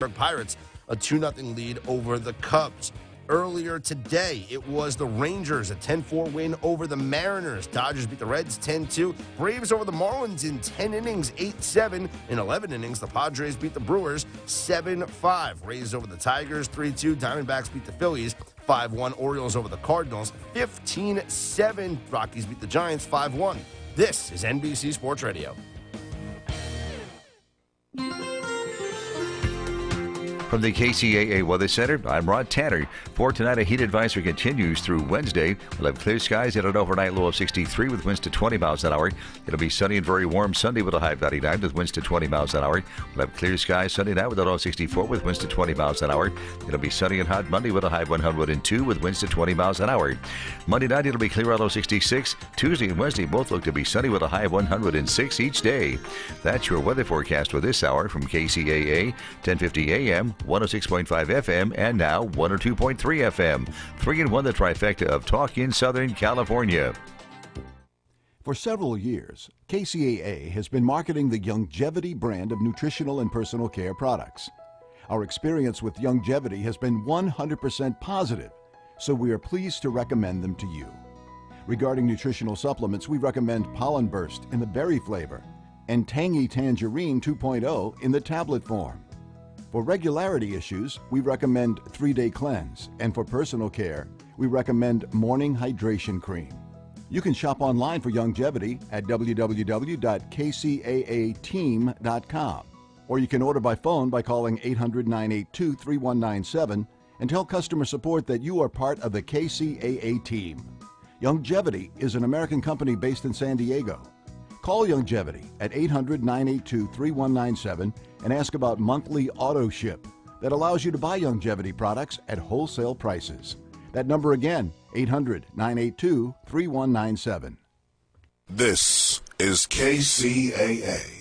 Pittsburgh Pirates a 2-0 lead over the Cubs. Earlier today, it was the Rangers, a 10-4 win over the Mariners. Dodgers beat the Reds 10-2. Braves over the Marlins in 10 innings, 8-7. In 11 innings, the Padres beat the Brewers 7-5. Rays over the Tigers 3-2. Diamondbacks beat the Phillies 5-1. Orioles over the Cardinals 15-7. Rockies beat the Giants 5-1. This is NBC Sports Radio. From the Kcaa Weather Center, I'm Rod Tanner. For tonight, a heat advisory continues through Wednesday. We'll have clear skies and an overnight low of 63 with winds to 20 miles an hour. It'll be sunny and very warm Sunday with a high of 99 with winds to 20 miles an hour. We'll have clear skies Sunday night with a low of 64 with winds to 20 miles an hour. It'll be sunny and hot Monday with a high of 102 with winds to 20 miles an hour. Monday night, it'll be clear at low 66. Tuesday and Wednesday both look to be sunny with a high of 106 each day. That's your weather forecast for this hour from Kcaa, 1050 AM, 106.5 FM, and now 102.3 FM. 3-in-1, the trifecta of talk in Southern California. For several years, Kcaa has been marketing the Youngevity brand of nutritional and personal care products. Our experience with Youngevity has been 100% positive, so we are pleased to recommend them to you. Regarding nutritional supplements, we recommend Pollen Burst in the berry flavor and Tangy Tangerine 2.0 in the tablet form. For regularity issues, we recommend 3-Day Cleanse, and for personal care, we recommend Morning Hydration Cream. You can shop online for Youngevity at www.kcaateam.com, or you can order by phone by calling 800-982-3197 and tell customer support that you are part of the Kcaa team. Youngevity is an American company based in San Diego. Call Youngevity at 800-982-3197 and ask about monthly auto ship that allows you to buy Youngevity products at wholesale prices. That number again, 800-982-3197. This is KCAA.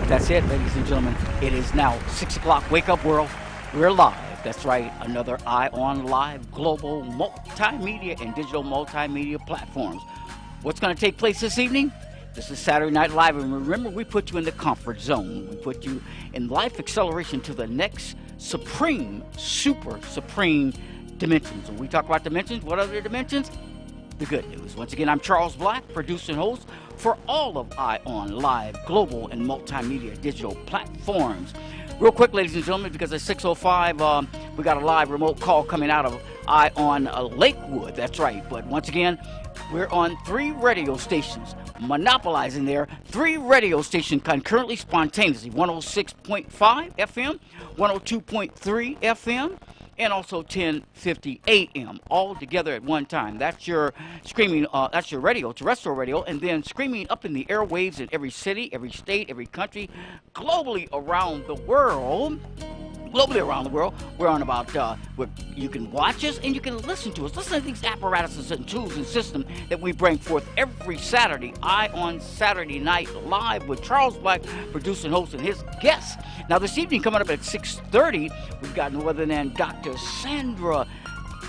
That's it, ladies and gentlemen. It is now 6 o'clock. Wake up, world. We're live. That's right. Another Eye on Live global multimedia and digital multimedia platforms. What's going to take place this evening? This is Saturday Night Live. And remember, we put you in the comfort zone. We put you in life acceleration to the next supreme, super supreme dimensions. When we talk about dimensions, what are the dimensions? The good news. Once again, I'm Charles Black, producer and host for all of Eye on Live, global and multimedia digital platforms. Real quick, ladies and gentlemen, because at 6:05, we got a live remote call coming out of Eye on Lakewood. That's right. But once again, we're on 3 radio stations, monopolizing there. 3 radio stations concurrently, spontaneously. 106.5 FM, 102.3 FM, and also 1050 AM, all together at one time. That's your streaming, that's your radio, terrestrial radio, and then streaming up in the airwaves in every city, every state, every country, globally around the world. We're on about, you can watch us and you can listen to us. Listen to these apparatuses and tools and systems that we bring forth every Saturday, Eye on Saturday Night Live with Charles Black, producer and host, and his guests. Now this evening, coming up at 6:30, we've got no other than Dr. Sandra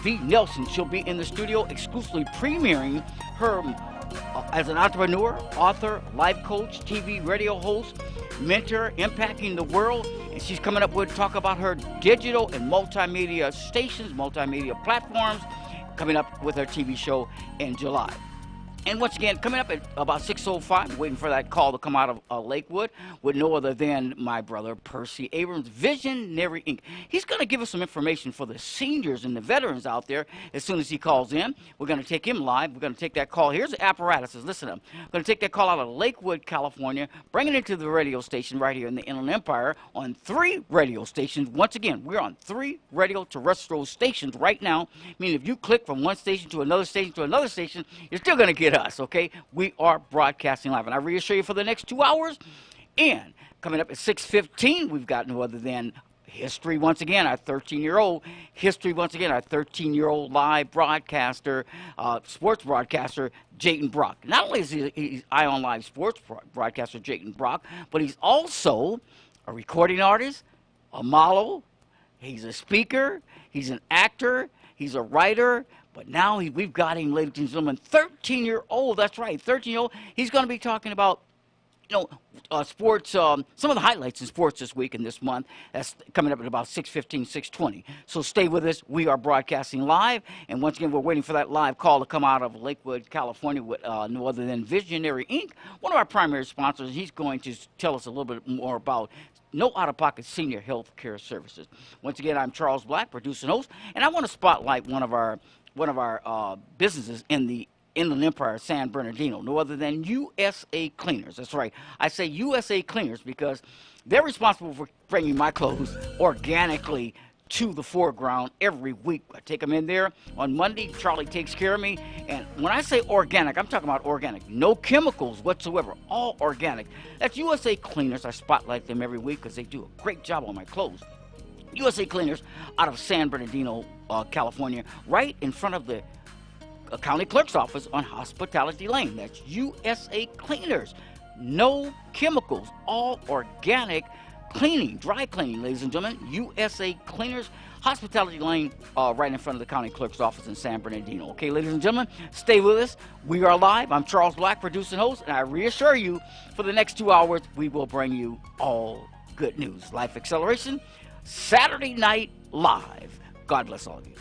V. Nelson. She'll be in the studio exclusively premiering her as an entrepreneur, author, life coach, TV, radio host, mentor, impacting the world. And she's coming up with talk about her digital and multimedia stations, multimedia platforms, coming up with her TV show in July. And once again, coming up at about 6:05, waiting for that call to come out of Lakewood with no other than my brother, Percy Abrams, Visionary Inc. He's going to give us some information for the seniors and the veterans out there as soon as he calls in. We're going to take him live. We're going to take that call. Here's the apparatuses. Listen up. We're going to take that call out of Lakewood, California, bring it into the radio station right here in the Inland Empire on 3 radio stations. Once again, we're on 3 radio terrestrial stations right now, meaning if you click from one station to another station to another station, you're still going to get us, okay? We are broadcasting live, and I reassure you for the next 2 hours. And coming up at 6:15, we've got no other than history once again, our 13-year-old history once again, our 13-year-old live broadcaster, sports broadcaster, Jayton Brock. Not only is he's Eye on Live sports broadcaster, Jayton Brock, but he's also a recording artist, a model, he's a speaker, he's an actor, He's a writer, but now we've got him, ladies and gentlemen, 13-year-old. That's right, 13-year-old. He's going to be talking about sports, some of the highlights in sports this week and this month. That's coming up at about 6:15, 6:20. So stay with us. We are broadcasting live, and once again, we're waiting for that live call to come out of Lakewood, California, with no other than Visionary Inc., one of our primary sponsors. He's going to tell us a little bit more about no out-of-pocket senior health care services. Once again, I'm Charles Black, producer and host, and I want to spotlight one of our businesses in the Inland Empire, San Bernardino, no other than USA Cleaners. That's right. I say USA Cleaners because they're responsible for bringing my clothes organically to the foreground every week. I take them in there. On Monday, Charlie takes care of me. And when I say organic, I'm talking about organic. No chemicals whatsoever. All organic. That's USA Cleaners. I spotlight them every week because they do a great job on my clothes. USA Cleaners out of San Bernardino, California, right in front of the county clerk's office on Hospitality Lane. That's USA Cleaners. No chemicals, all organic cleaning, dry cleaning, ladies and gentlemen. USA Cleaners, Hospitality Lane, right in front of the county clerk's office in San Bernardino. Okay, ladies and gentlemen, stay with us. We are live. I'm Charles Black, producer and host, and I reassure you, for the next 2 hours, we will bring you all good news. Life Acceleration, Saturday Night Live. God bless all of you.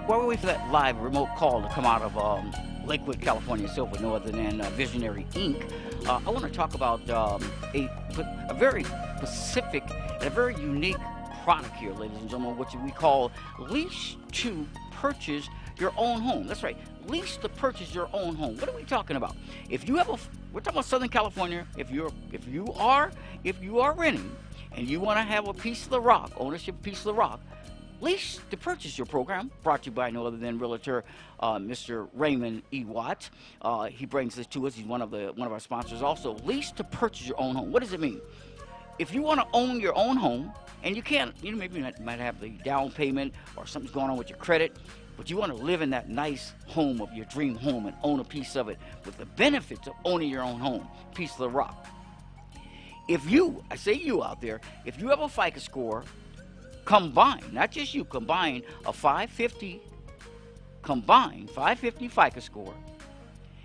While we wait for that live remote call to come out of Lakewood, California itself, with no other than Visionary Inc., I want to talk about a very specific and a very unique product here, ladies and gentlemen, which we call Lease to Purchase Your Own Home. That's right, lease to purchase your own home. What are we talking about? We're talking about Southern California. If you are renting and you want to have a piece of the rock, ownership piece of the rock, Lease to Purchase Your program, brought to you by no other than realtor Mr. Raymond E. Watt. He brings this to us. He's one of our sponsors also. Lease to Purchase Your Own Home. What does it mean? If you want to own your own home, and you can't, maybe you might have the down payment or something's going on with your credit, but you want to live in that nice home of your dream home and own a piece of it with the benefits of owning your own home, piece of the rock. If you, I say you out there, if you have a FICO score, combine, not just you, combine a 550 FICO score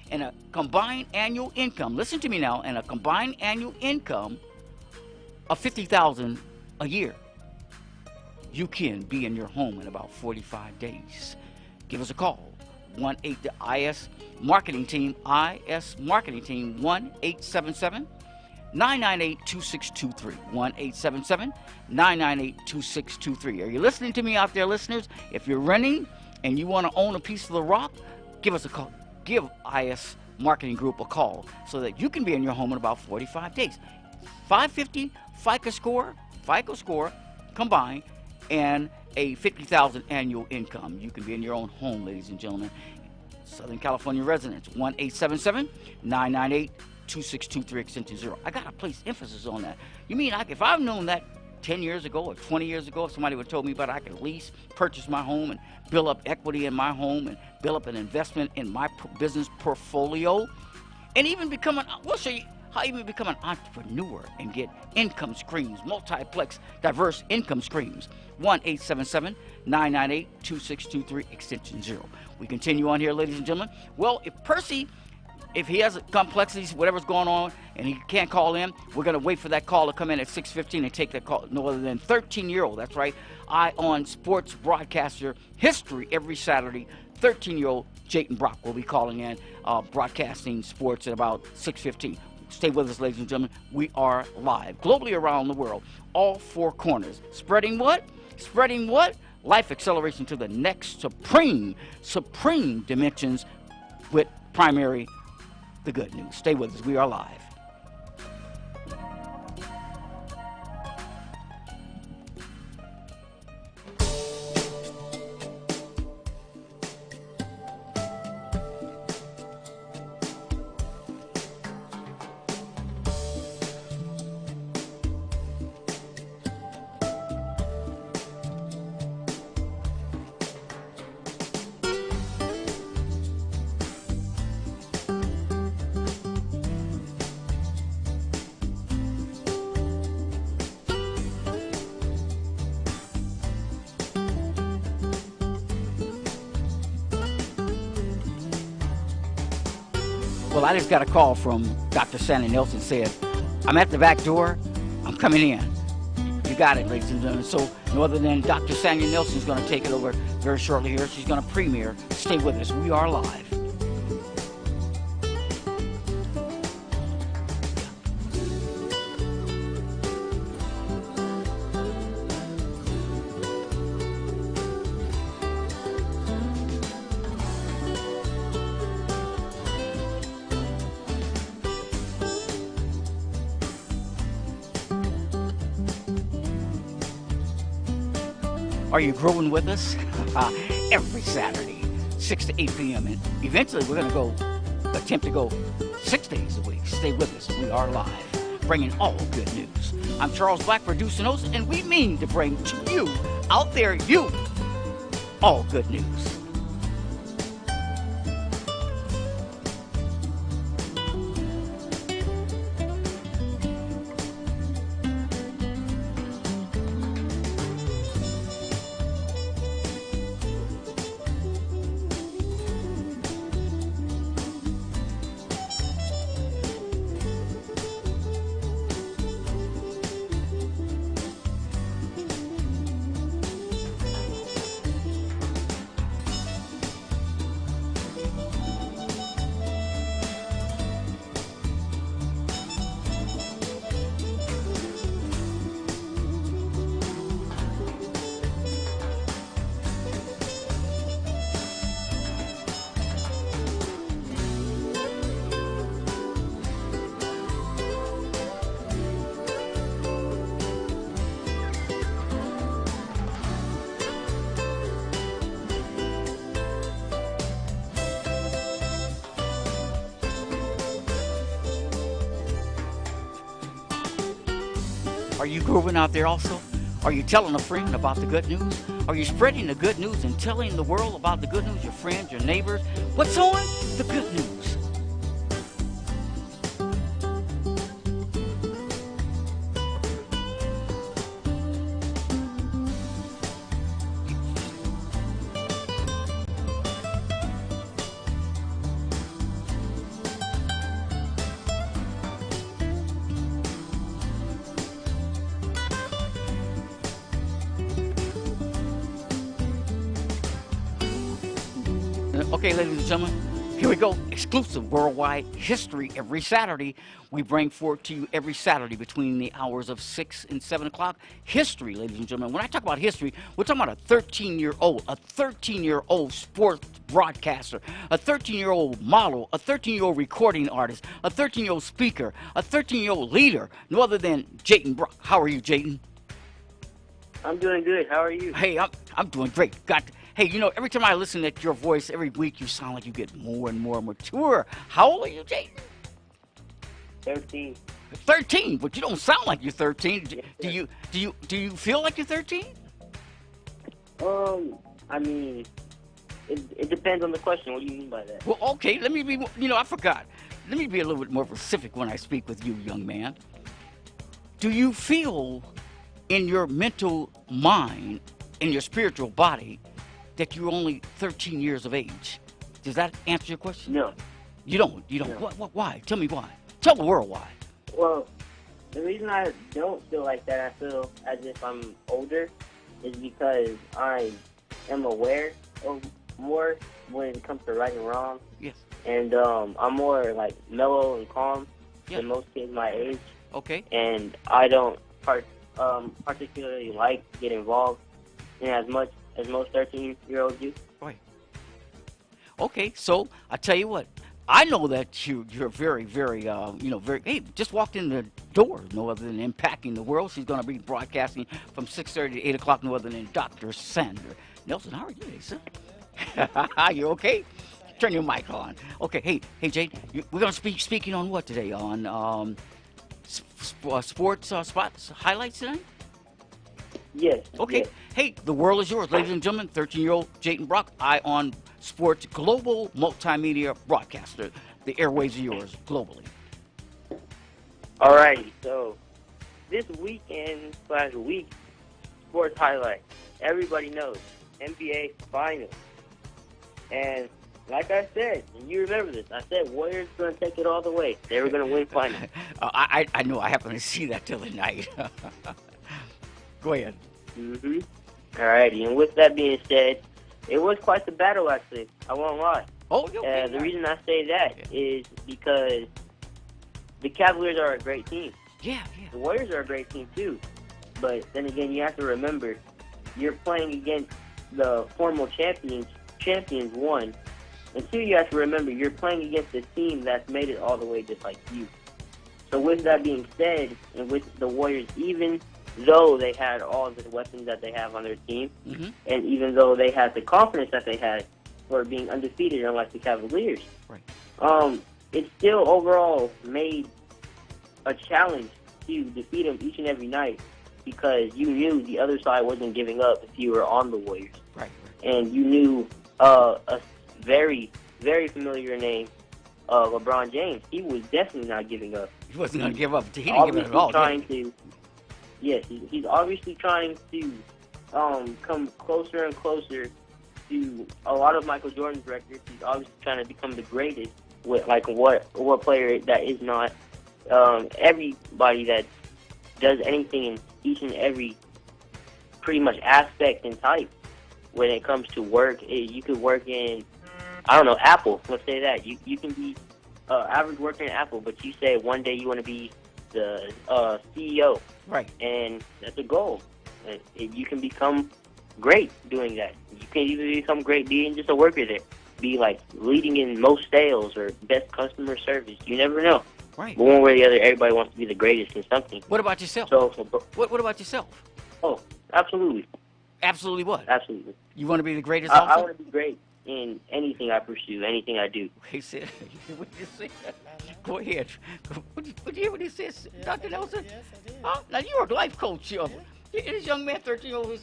and a combined annual income, listen to me now, and a combined annual income of $50,000 a year, you can be in your home in about 45 days. Give us a call, 1-8 Marketing Team, 1-877 998-2623, 1-877-998-2623. Are you listening to me out there, listeners? If you're renting and you want to own a piece of the rock, give us a call. Give IS Marketing Group a call so that you can be in your home in about 45 days. 550 FICO score combined, and a $50,000 annual income. You can be in your own home, ladies and gentlemen. Southern California residents, 1-877-998-2623, extension 0. I got to place emphasis on that. You mean if I've known that 10 years ago or 20 years ago, if somebody would have told me about it, I could lease, purchase my home, and build up equity in my home, and build up an investment in my business portfolio, and even we'll show you how you even become an entrepreneur and get income streams, multiplex, diverse income streams. 1-877-998-2623, extension 0. We continue on here, ladies and gentlemen. Well, if Percy if he has complexities, whatever's going on, and he can't call in, we're going to wait for that call to come in at 6:15 and take that call. No other than 13-year-old. That's right. On sports broadcaster history every Saturday. 13-year-old Jayton Brock will be calling in, broadcasting sports at about 6:15. Stay with us, ladies and gentlemen. We are live globally around the world, all four corners. Spreading what? Spreading what? Life acceleration to the next supreme dimensions with primary the good news. Stay with us. We are live. Well, I just got a call from Dr. Sandy Nelson. Said, I'm at the back door. I'm coming in. You got it, ladies and gentlemen. So no other than Dr. Sandy Nelson is going to take it over very shortly here. She's going to premiere. Stay with us. We are live. Are you growing with us? Every Saturday, 6 to 8 p.m. And eventually we're going to attempt to go 6 days a week. Stay with us. We are live, bringing all good news. I'm Charles Black, producing host, and we mean to bring to you, out there, you, all good news. Are you grooving out there also? Are you telling a friend about the good news? Are you spreading the good news and telling the world about the good news, your friends, your neighbors? What's on? The good news. Okay, ladies and gentlemen, here we go. Exclusive worldwide history every Saturday. We bring forth to you every Saturday between the hours of 6 and 7 o'clock. History, ladies and gentlemen. When I talk about history, we're talking about a 13-year-old sports broadcaster, a 13-year-old model, a 13-year-old recording artist, a 13-year-old speaker, a 13-year-old leader, no other than Jayton Brock. How are you, Jayton? I'm doing good. How are you? Hey, I'm doing great. Hey, you know, every time I listen to your voice, every week you sound like you get more and more mature. How old are you, Jayton? 13. 13, but you don't sound like you're 13. Do you feel like you're 13? I mean, it depends on the question. What do you mean by that? Well, okay, let me be. I forgot. Let me be a little bit more specific when I speak with you, young man. Do you feel in your mental mind, in your spiritual body, that you're only 13 years of age? Does that answer your question? No. You don't. No. What? Why? Tell me why. Tell the world why. Well, the reason I don't feel like that, I feel as if I'm older, is because I am aware of more when it comes to right and wrong. Yes. And I'm more like mellow and calm Yeah. than most kids my age. Okay. And I don't particularly like to get involved in as much as most 13-year-olds do. Right. Okay, so I tell you what, I know that you're very, very, very. Hey, just walked in the door, no other than impacting the world. She's going to be broadcasting from 6:30 to 8 o'clock, no other than Dr. Sandra Nelson. How are you, son? You okay? Turn your mic on. Okay, hey, Jade, we're going to be speaking on what today? On sports spots highlights tonight. Yes. Okay. Yes. Hey, the world is yours, ladies and gentlemen. 13-year-old Jayden Brock, Eye on Sports, global multimedia broadcaster. The airwaves are yours globally. Alrighty, so this weekend / week sports highlight. Everybody knows NBA Finals. And like I said, and you remember this, I said Warriors going to take it all the way. They were going to win finals. I know. I happened to see that the other night. Go ahead. Mm-hmm. Alrighty, and with that being said, it was quite the battle, actually. I won't lie. Oh, okay. The reason I say that is because the Cavaliers are a great team. Yeah. The Warriors are a great team, too. But then again, you have to remember, you're playing against the former champions, one. And two, you have to remember, you're playing against a team that's made it all the way just like you. So with that being said, and with the Warriors, even though they had all the weapons that they have on their team, and even though they had the confidence that they had for being undefeated, unlike the Cavaliers, it still overall made a challenge to defeat them each and every night because you knew the other side wasn't giving up if you were on the Warriors. Right. And you knew a very, very familiar name, LeBron James. He was definitely not giving up. He wasn't going to give up. He didn't give up at all. Yes, he's obviously trying to come closer and closer to a lot of Michael Jordan's records. He's obviously trying to become the greatest. With like what player that is not everybody that does anything in each and every pretty much aspect and type. When it comes to work, you could work in, I don't know, Apple. Let's say that you can be average worker in Apple, but you say one day you want to be the CEO. Right. And that's a goal. You can become great doing that. You can even become great being just a worker there. Be like leading in most sales or best customer service. You never know. Right. But one way or the other, everybody wants to be the greatest in something. What about yourself? So, what about yourself? Oh, absolutely. Absolutely what? Absolutely. You want to be the greatest I also? want to be great in anything I pursue, anything I do. He said, what did you say? Go ahead. What did you hear what he said, Dr. Nelson? Yes, I did. Oh, now you're a life coach. This young man, 13-year-old.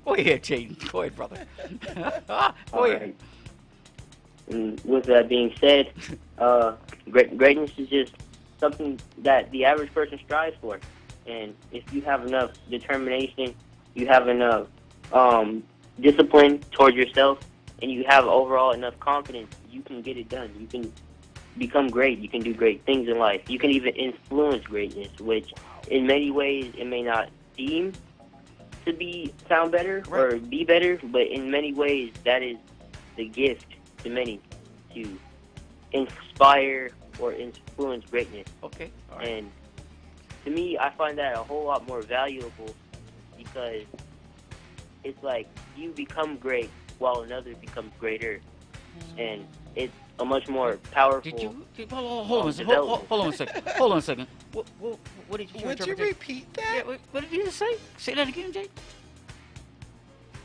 Go ahead, Jayden. Go ahead, brother. Go ahead. Right. And with that being said, greatness is just something that the average person strives for. And if you have enough determination, you have enough discipline towards yourself, and you have overall enough confidence, you can get it done. You can become great. You can do great things in life. You can even influence greatness, which in many ways it may not seem to sound better or be better, but in many ways that is the gift to many, to inspire or influence greatness. Okay. All right. And to me, I find that a whole lot more valuable because it's like you become great while another becomes greater. And it's a much more powerful. Hold on a second. Hold on a second. What did you Would you repeat that? Yeah, what did you just say? Say that again, Jay.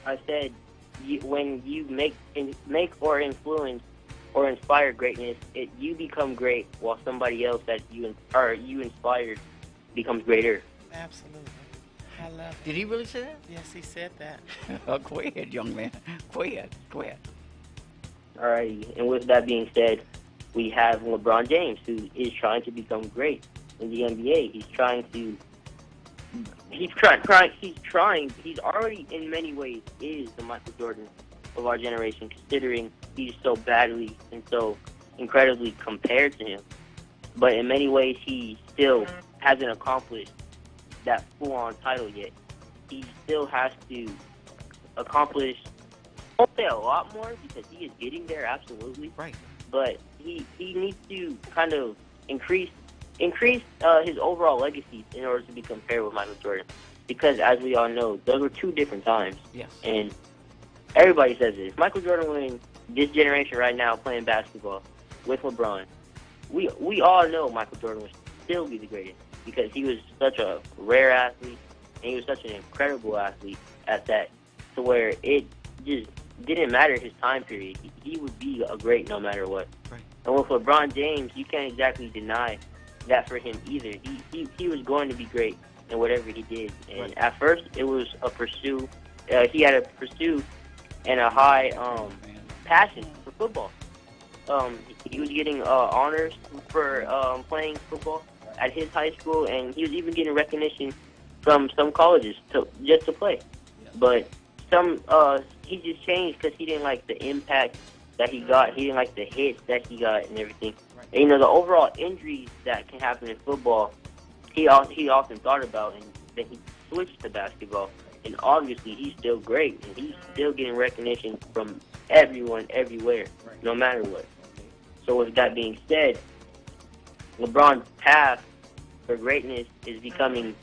I said, when you make or influence or inspire greatness, you become great while somebody else that you inspired becomes greater. Absolutely. I love it. Did he really say that? Yes, he said that. Go ahead, young man. Go ahead. All right. And with that being said, we have LeBron James, who is trying to become great in the NBA. He's already in many ways is the Michael Jordan of our generation, considering he's so badly and so incredibly compared to him. But in many ways, he still hasn't accomplished that full-on title yet. He still has to accomplish, I won't say a lot more because he is getting there, absolutely. Right. But he needs to kind of increase his overall legacy in order to be compared with Michael Jordan. Because as we all know, those were two different times. Yes. And everybody says this. Michael Jordan winning this generation right now playing basketball with LeBron. We all know Michael Jordan will still be the greatest because he was such a rare athlete and he was such an incredible athlete at that, to where it just didn't matter his time period. He would be a great no matter what. Right. And with LeBron James, you can't exactly deny that for him either. He was going to be great in whatever he did. And Right. at first, it was a pursuit. He had a pursuit and a high passion for football. He was getting honors for playing football at his high school, and he was even getting recognition from some colleges just to play. But he just changed because he didn't like the impact that he got. He didn't like the hits that he got and everything. And, the overall injuries that can happen in football, he often thought about, and then he switched to basketball. And obviously, he's still great, and he's still getting recognition from everyone, everywhere, no matter what. So with that being said, LeBron's path for greatness is becoming,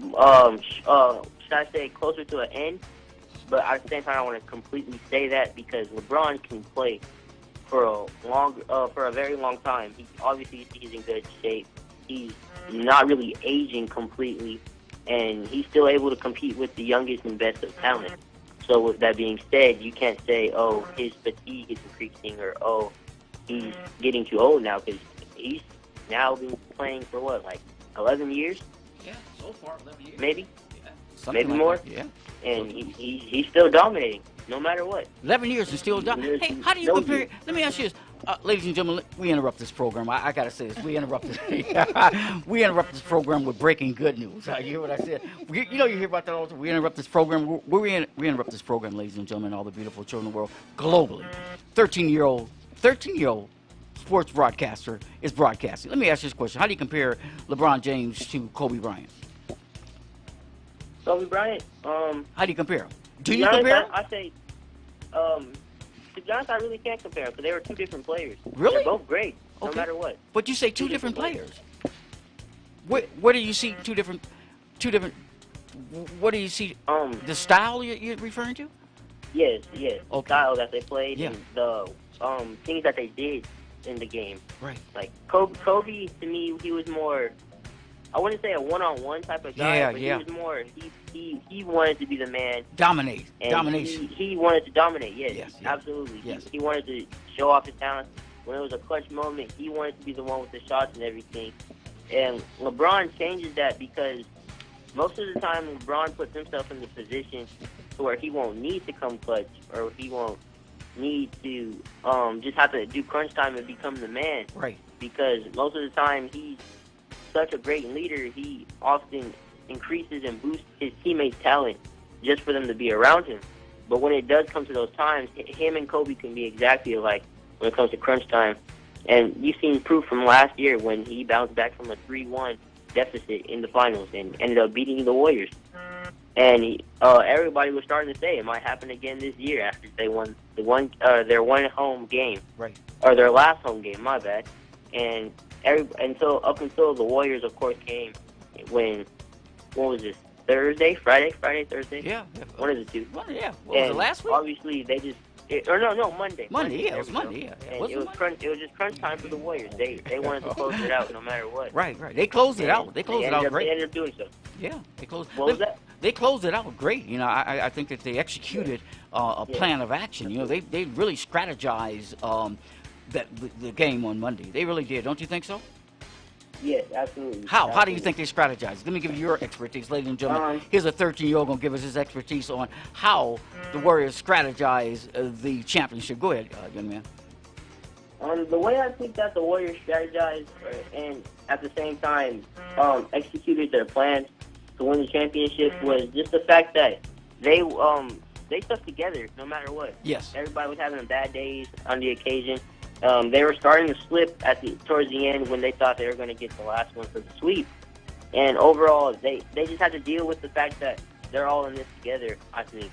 should I say, closer to an end? But at the same time, I want to completely say that because LeBron can play for a very long time. He's in good shape. He's not really aging completely, and he's still able to compete with the youngest and best of talent. So with that being said, you can't say, oh, his fatigue is increasing, or oh, he's getting too old now, because he's now been playing for what, like 11 years? Yeah, so far 11 years. Maybe. Yeah. Maybe like more. That. Yeah. And he's still dominating, no matter what. 11 years and still dominating. Hey, how do you compare? Let me ask you this. Ladies and gentlemen, we interrupt this program. I got to say this. We interrupt this program with breaking good news. You hear what I said? You hear about that all the time. We interrupt this program. We interrupt this program, ladies and gentlemen, all the beautiful children in the world, globally. 13-year-old sports broadcaster is broadcasting. Let me ask you this question. How do you compare LeBron James to Kobe Bryant? Kobe Bryant. How do you compare? Do you honest, compare? I say, to be honest, I really can't compare them because they were two different players. Really? They're both great, no Okay. matter what. But you say two different players. Where do you see two different? What do you see? The style you're referring to? Yes. Okay. The style that they played, Yeah. and the things that they did in the game. Right. Like Kobe, to me, he was more, I wouldn't say a one-on-one type of guy, but he was more, he wanted to be the man. Domination. He wanted to dominate, yes. Yes. Absolutely. Yes. He wanted to show off his talent. When it was a clutch moment, he wanted to be the one with the shots and everything. And LeBron changes that because most of the time LeBron puts himself in the position to where he won't need to come clutch, or he won't need to just have to do crunch time and become the man. Right. Because most of the time he's such a great leader, he often increases and boosts his teammates' talent just for them to be around him. But when it does come to those times, him and Kobe can be exactly alike when it comes to crunch time. And you've seen proof from last year when he bounced back from a 3-1 deficit in the finals and ended up beating the Warriors. And everybody was starting to say it might happen again this year after they won their one home game, Right. or their last home game. My bad. And up until the Warriors, of course, came when, what was this? Friday, Thursday. Yeah. One of the two. Well, yeah. What was it, last week? Obviously, they just. Monday. Monday. Yeah, it was Monday. Yeah. And it was just crunch time for the Warriors. They wanted to close it out no matter what. Right. They closed it out. They closed it out great. They ended up doing so. Yeah, they closed. What was that? They closed it out great. I think that they executed a plan of action. They really strategized the game on Monday. They really did. Don't you think so? Yes, absolutely. How? How do you think they strategized? Let me give you your expertise, ladies and gentlemen. Here's a 13-year-old going to give us his expertise on how the Warriors strategize the championship. Go ahead, young man. The way I think that the Warriors strategized and at the same time executed their plans to win the championship was just the fact that they stuck together no matter what. Yes. Everybody was having bad days on the occasion, They were starting to slip towards the end when they thought they were going to get the last one for the sweep. And overall, they just had to deal with the fact that they're all in this together, I think.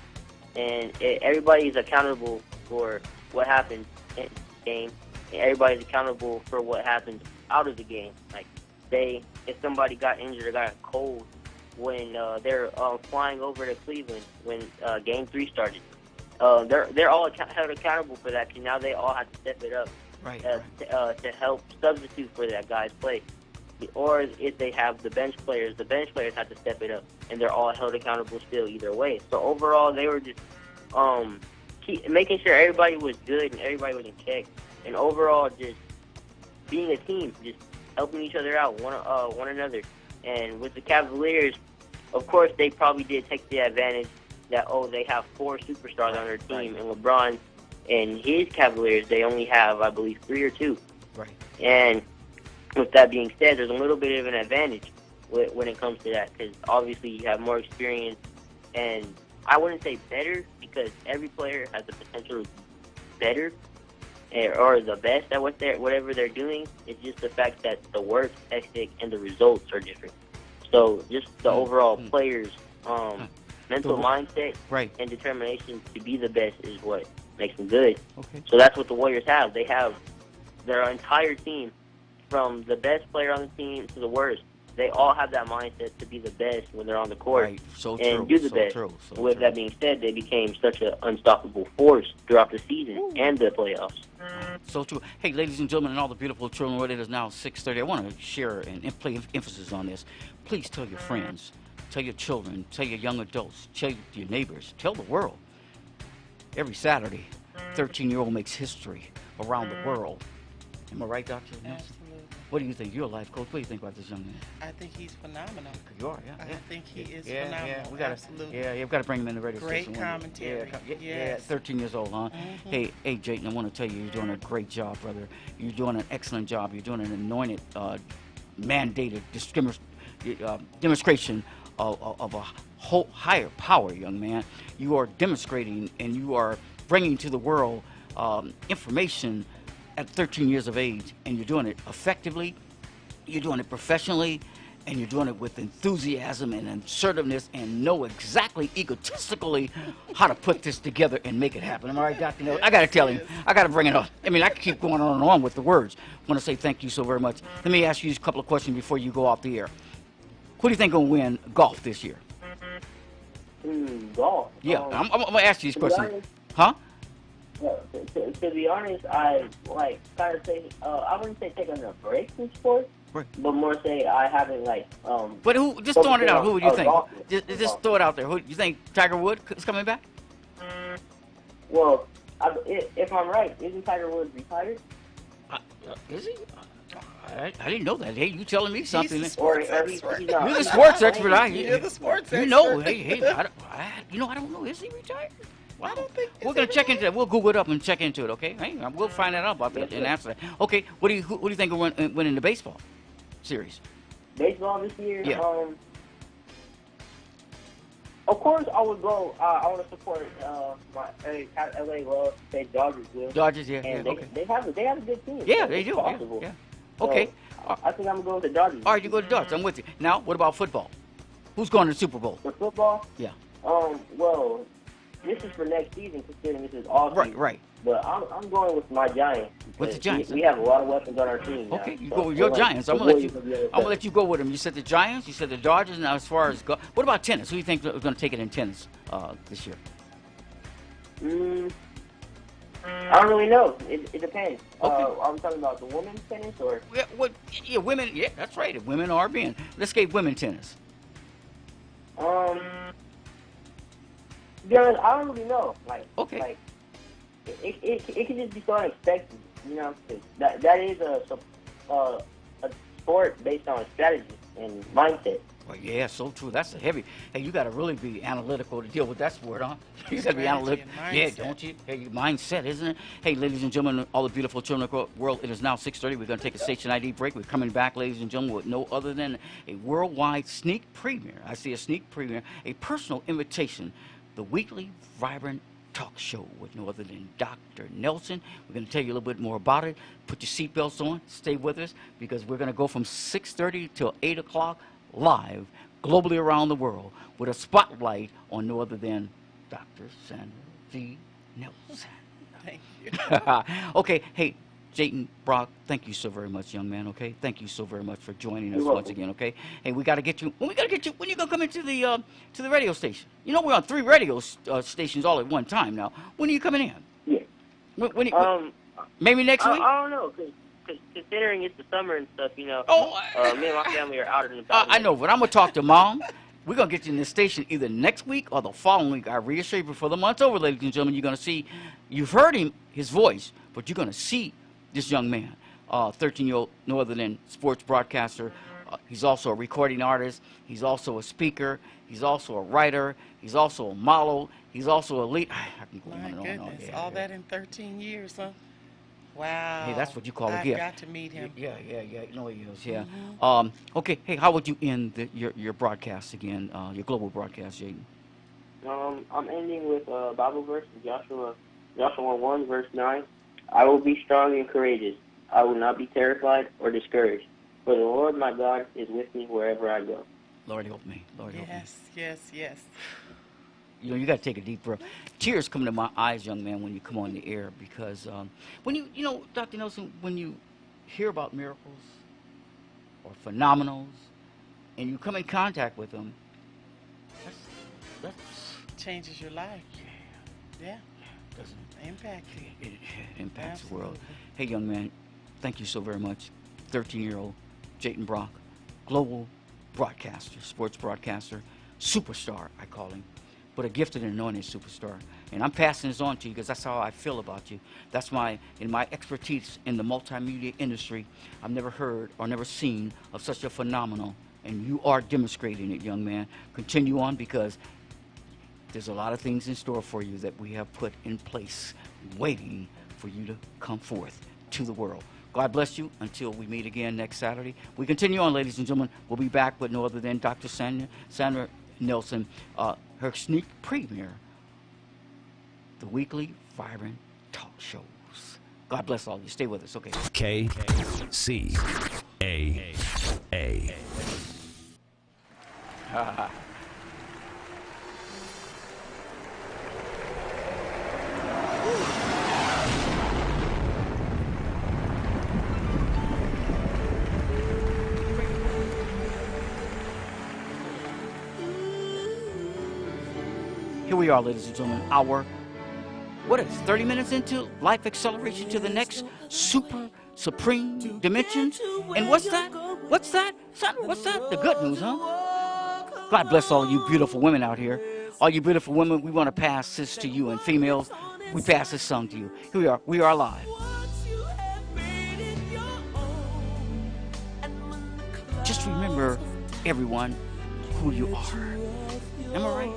And everybody's accountable for what happened in the game. And everybody's accountable for what happened out of the game. Like, if somebody got injured or got a cold when they're flying over to Cleveland when Game 3 started, they're all held accountable for that, because now they all have to step it up to help substitute for that guy's place. Or if they have the bench players have to step it up, and they're all held accountable still either way. So overall, they were just making sure everybody was good and everybody was in check, and overall just being a team, just helping each other out, one another. And with the Cavaliers, of course, they probably did take the advantage that, they have 4 superstars on their team, and LeBron and his Cavaliers, they only have, I believe, 3 or 2. Right. And with that being said, there's a little bit of an advantage when it comes to that, because obviously you have more experience, and I wouldn't say better, because every player has the potential to be better or the best at whatever they're doing. It's just the fact that the work ethic and the results are different. So just the overall players' mental mindset and determination to be the best is what makes them good. Okay. So that's what the Warriors have. They have their entire team, from the best player on the team to the worst. They all have that mindset to be the best when they're on the court and do the best. With that being said, they became such an unstoppable force throughout the season and the playoffs. So true. Hey, ladies and gentlemen, and all the beautiful children, it is now 6:30. I want to share and play emphasis on this. Please tell your friends, tell your children, tell your young adults, tell your neighbors, tell the world. Every Saturday, 13-year-old makes history around the world. Am I right, Dr. Nelson? Absolutely. What do you think? You're a life coach. What do you think about this young man? I think he's phenomenal. You are, yeah. I think he is phenomenal. Absolutely. We've got to bring him in the radio Great station. commentary. Yeah, 13 years old, huh? Mm-hmm. Hey, Jayden, I want to tell you, you're doing a great job, brother. You're doing an excellent job. You're doing an anointed, mandated demonstration of a whole higher power, young man. You are demonstrating and you are bringing to the world information at 13 years of age, and you're doing it effectively, you're doing it professionally, and you're doing it with enthusiasm and assertiveness, and know exactly egotistically how to put this together and make it happen. Am I right, Dr. Neal? I got to tell him. I got to bring it up. I mean, I could keep going on and on with the words. I want to say thank you so very much. Let me ask you a couple of questions before you go off the air. Who do you think will win golf this year? Golf? Yeah, I'm going to ask you this question. Huh? To be honest, I kind of say I wouldn't say taking a break from sports, but more say I haven't But who? Just throwing it out. Who do you think? Just throw it out there. Who you think? Tiger Woods is coming back? Well, if I'm right, isn't Tiger Woods retired? Is he? I didn't know that. Hey, you telling me something? He's the sports expert. You're the sports expert. You're the sports expert. You know, hey, I don't know. Is he retired? Wow. I don't think we're gonna check into that. We'll Google it up and check into it. Okay, hey, we'll find out about that and answer that. Okay, who do you think will win in the baseball series? Baseball this year? Yeah. Of course, I would go. I want to support my LA Love. Say Dodgers will. Dodgers, yeah. And Okay. They have a good team. Yeah, so they it's do. Possible. Yeah. Okay. So, I think I'm going to the Dodgers. All right, you go to Dodgers. I'm with you. Now, what about football? Who's going to the Super Bowl? For football? Yeah. Well, this is for next season, considering this is all season. Right. But I'm going with my Giants. With the Giants? We have a lot of weapons on our team now. Okay, you go with your Giants. I'm gonna let you go with them. You said the Giants. You said the Dodgers. Now, as far as what about tennis? Who do you think is going to take it in tennis this year? I don't really know. It depends. Okay. Are we talking about the women's tennis or? Yeah, women. Yeah, that's right. Women are being. Let's get women tennis. To be honest, I don't really know. Okay. It can just be so unexpected, you know. 'Cause that is a sport based on strategy and mindset. Well, yeah, so true. That's a heavy. Hey, you got to really be analytical to deal with that sport, huh? You got to be analytical. Yeah, don't you? Hey, mindset, isn't it? Hey, ladies and gentlemen, all the beautiful children of the world, it is now 6:30. We're going to take a station ID break. We're coming back, ladies and gentlemen, with no other than a worldwide sneak premiere. I see a sneak premiere, a personal invitation, the weekly, vibrant talk show with no other than Dr. Nelson. We're going to tell you a little bit more about it. Put your seatbelts on. Stay with us because we're going to go from 6:30 till 8 o'clock live globally around the world with a spotlight on no other than Dr. Sandra V. Nelson. Thank you. Okay, hey, Jayden Brock, thank you so very much, young man, okay? Thank you so very much for joining us once again, okay? Hey, we got to get you, when you going to come into the radio station? You know, we're on 3 radio stations all at one time now. When are you coming in? Yeah. Maybe next week? I don't know, because considering it's the summer and stuff, you know, me and my family are out and about. I know, but I'm going to talk to Mom. We're going to get you in this station either next week or the following week. I reassure you, before the month's over, ladies and gentlemen, you're going to see, you've heard his voice, but you're going to see this young man, 13-year-old, no other than sports broadcaster. He's also a recording artist. He's also a speaker. He's also a writer. He's also a model. He's also a lead. I can go on and on. My goodness, Yeah, all that in 13 years, huh? Wow. Hey, that's what you call a I've gift. got to meet him. Yeah. No, he is. Yeah. Okay. Hey, how would you end your broadcast again? Your global broadcast, Jayden? I'm ending with a Bible verse, Joshua 1, verse 9. I will be strong and courageous. I will not be terrified or discouraged. For the Lord my God is with me wherever I go. Lord help me. Lord help me. Yes. You know, you got to take a deep breath. Tears come to my eyes, young man, when you come on the air because when you know, Dr. Nelson, when you hear about miracles or phenomenals and you come in contact with them, that's changes your life. Yeah. Doesn't it? Impact you. It impacts the world. Absolutely. Hey, young man, thank you so very much. 13-year-old Jayden Brock, global broadcaster, sports broadcaster, superstar, I call him, but a gifted and anointed superstar. And I'm passing this on to you because that's how I feel about you. That's in my expertise in the multimedia industry, I've never heard or never seen of such a phenomenal, and you are demonstrating it, young man. Continue on because there's a lot of things in store for you that we have put in place, waiting for you to come forth to the world. God bless you until we meet again next Saturday. We continue on, ladies and gentlemen. We'll be back with no other than Dr. Sandra Nelson, her sneak premiere, the weekly Vibrant Talk Shows. God bless all of you. Stay with us, okay? Kcaa. Here we are, ladies and gentlemen. What is 30 minutes into life acceleration to the next super supreme dimensions? And what's that? What's that? What's that? The good news, huh? God bless all you beautiful women out here. All you beautiful women, we want to pass this to you, and females, we pass this song to you. Here we are. We are live. Just remember, everyone, who you are. Am I right?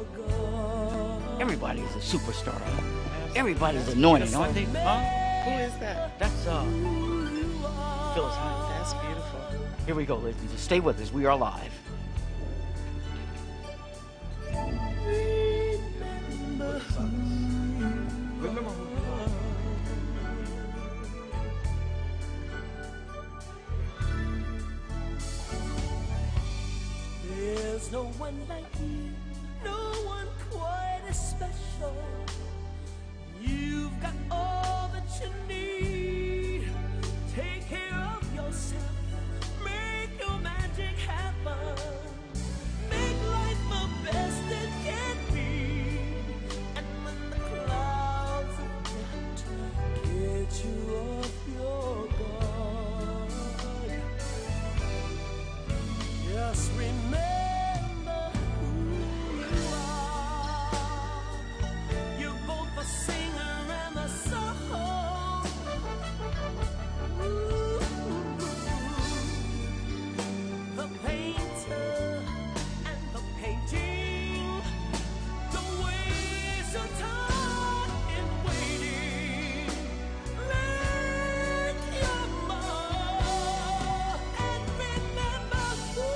Everybody is a superstar. Huh? Everybody's anointed, aren't they? Huh? Who is that? That's Phyllis Hyde. That's beautiful. Here we go, ladies and gentlemen. Stay with us. We are live. Remember who you are. There's no one like you, no one quite as special. You've got all that you need. Take care of yourself, make your magic happen. Make life the best it can be. And when the clouds are dark, get you off your guard. Just remember who you are. You're both a singer and a song. Ooh, the painter and the painting. Don't waste your time in waiting. Make your mark and remember who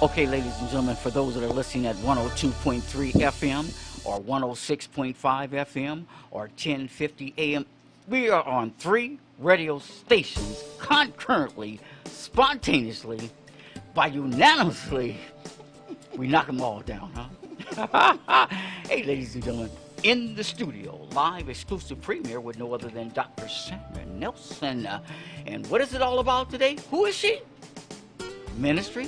Okay, ladies and gentlemen, for those that are listening at 102.3 FM or 106.5 FM or 1050 AM, we are on 3 radio stations concurrently, spontaneously, by unanimously. We knock them all down, huh? Hey, ladies and gentlemen, in the studio, live exclusive premiere with no other than Dr. Sandra Nelson. And what is it all about today? Who is she? Ministry,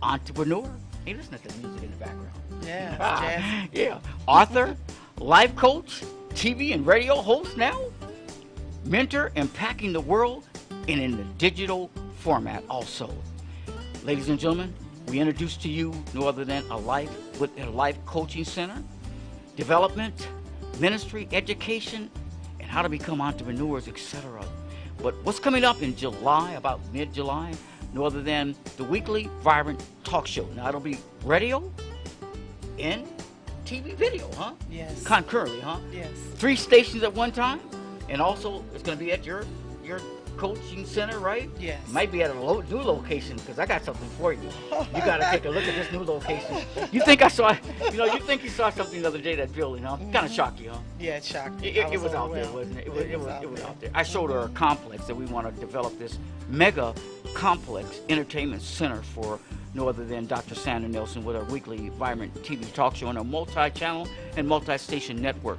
entrepreneur. Hey, listen to the music in the background. Yeah, it's jazzy. Yeah. Author, life coach, TV and radio host now, mentor, impacting the world, and in the digital format also. Ladies and gentlemen, we introduce to you no other than a life coaching center, development, ministry, education, and how to become entrepreneurs, etc. But what's coming up in July, about mid-July, no other than the weekly Vibrant Talk Show. Now, it'll be radio and TV video, huh? Yes. Concurrently, huh? Yes. 3 stations at one time, and also it's going to be at your coaching center, right? Yes. Might be at a new location, because I got something for you. You got to take a look at this new location. You think you saw something the other day, that building, huh? Kind of shocked you, huh? Yeah, it shocked me. It was out there, wasn't it? It was out there. I showed her a complex that we want to develop, this mega complex entertainment center for no other than Dr. Sandra Nelson, with our weekly Vibrant TV talk show on a multi-channel and multi-station network.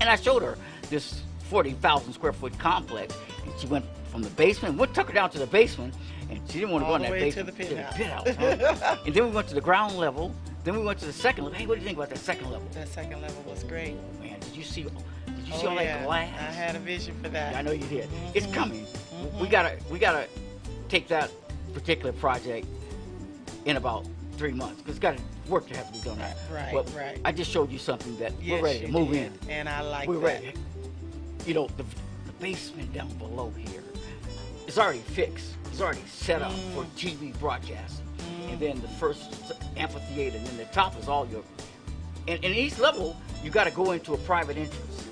And I showed her this 40,000 square foot complex, and she went from the basement. We took her down to the basement, and she didn't want to go in that basement. To the pit house. Huh? And then we went to the ground level. Then we went to the second level. Hey, what do you think about that second level? That second level was great. Oh, man, did you see all that glass? I had a vision for that. I know you did. Mm-hmm. It's coming. Mm-hmm. We gotta take that particular project in about 3 months, because it's got work to have to be done. Right, but right. I just showed you something that yes, we're ready to move in. And I like we're that. Ready. You know, the basement down below here is already fixed. It's already set up for TV broadcast. And then the first amphitheater, and then the top is all your... And each level, you got to go into a private entrance.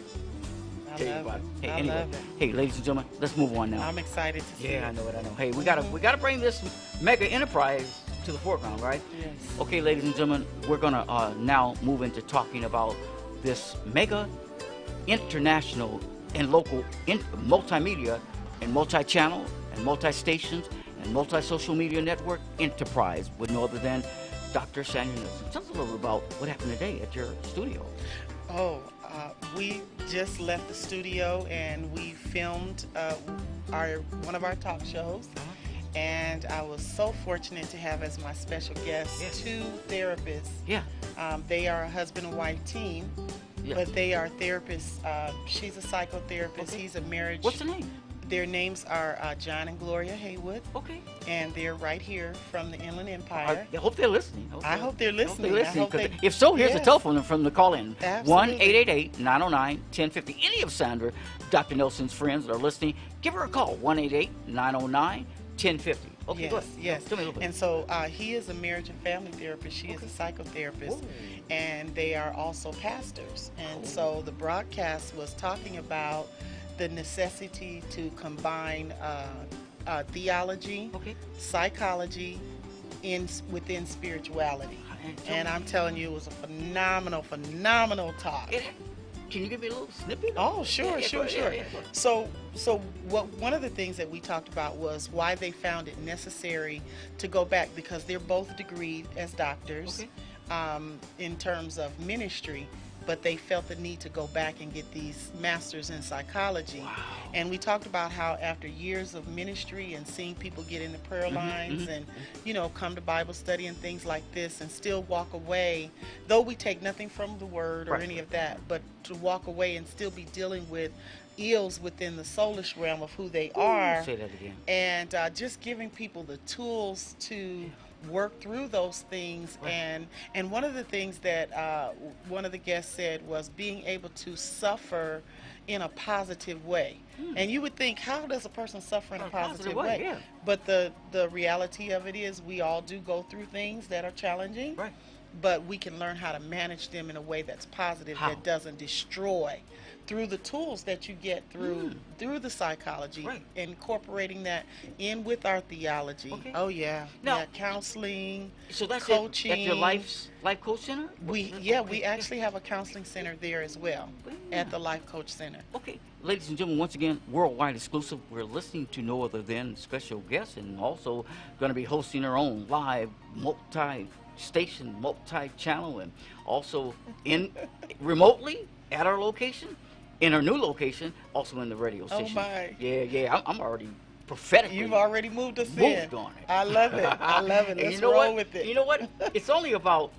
I love it. Hey, anyway, hey, ladies and gentlemen, let's move on now. I'm excited to see it. Yeah, I know it, I know. Hey, we gotta bring this mega enterprise to the foreground, right? Yes. Okay, ladies and gentlemen, we're gonna now move into talking about this mega international and local multimedia and multi-channel and multi-stations and multi-social media network enterprise with no other than Dr. Sandra Nelson. Tell us a little bit about what happened today at your studio. Oh, we just left the studio and we filmed one of our talk shows. And I was so fortunate to have as my special guests 2 therapists. Yeah. They are a husband and wife team, but they are therapists. She's a psychotherapist. Okay. He's a marriage. What's the name? Their names are John and Gloria Haywood. Okay. And they're right here from the Inland Empire. I hope they're listening. I hope they're listening. If so, here's the telephone from the call-in. Absolutely. 1-888-909-1050. Any of Sandra, Dr. Nelson's friends that are listening, give her a call. 1-888-909-1050. Okay, yes, go ahead. yes. Tell me a little bit. And so he is a marriage and family therapist. She is a psychotherapist. And they are also pastors. And so the broadcast was talking about the necessity to combine theology, psychology within spirituality. And I'm telling you, it was a phenomenal talk. Can you give me a little snippet? Oh, sure. So one of the things that we talked about was why they found it necessary to go back, because they're both degreed as doctors in terms of ministry, but they felt the need to go back and get these masters in psychology. Wow. And we talked about how after years of ministry and seeing people get in the prayer lines and, come to Bible study and things like this and still walk away, though we take nothing from the word or any of that, but to walk away and still be dealing with ills within the soulish realm of who they are. Say that again. And just giving people the tools to work through those things. And one of the things that one of the guests said was being able to suffer in a positive way. And you would think, how does a person suffer in a positive way? Yeah. But the reality of it is we all do go through things that are challenging. But we can learn how to manage them in a way that's positive, that doesn't destroy through the tools that you get through the psychology, Right. incorporating that in with our theology. Okay. Oh yeah, Now- yeah, counseling, So that's coaching. at your life coach center? We Okay, actually have a counseling center there as well at the Life Coach Center. Okay, ladies and gentlemen, once again, worldwide exclusive. We're listening to no other than special guests, and also going to be hosting our own live multi-station, multi-channel, and also in remotely at our location, in our new location, also in the radio station. my. Yeah, I'm already prophetically. You've already moved us moved in. on it. I love it. I love it. And Let's you know roll what? with it. You know what? It's only about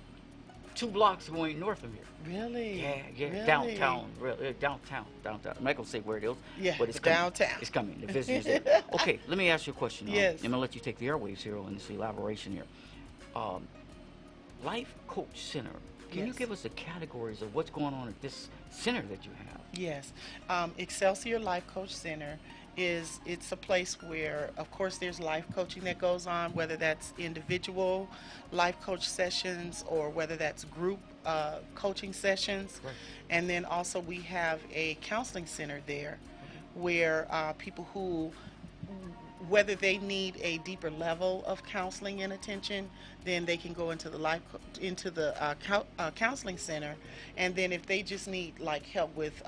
2 blocks going north of here. Really? Yeah, Really? downtown, really, downtown. I'm not gonna say where it is, Yeah, but it's coming. downtown. It's coming. The visitors there. Okay, let me ask you a question. Yes. I'm gonna let you take the airwaves here on this elaboration here. Life Coach Center. Can you Yes. give us the categories of what's going on at this center that you have? Yes. Excelsior Life Coach Center it's a place where, of course, there's life coaching that goes on, whether that's individual life coach sessions or whether that's group coaching sessions. Right. And then also we have a counseling center there where people who, whether they need a deeper level of counseling and attention, then they can go into the counseling center. And then if they just need like help with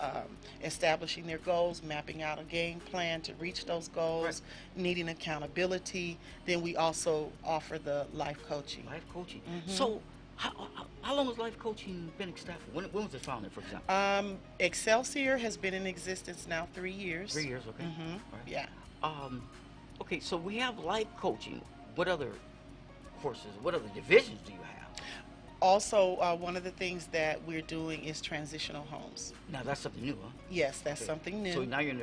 establishing their goals, mapping out a game plan to reach those goals, needing accountability, then we also offer the life coaching. Life coaching. So, how long has life coaching been established? When was it founded, for example? Excelsior has been in existence now 3 years. 3 years. Okay. Mhm. All right. Yeah. Okay, so we have life coaching. What other courses, what other divisions do you have? Also, one of the things that we're doing is transitional homes. Now, that's something new, huh? Yes, that's Okay. something new. So now you're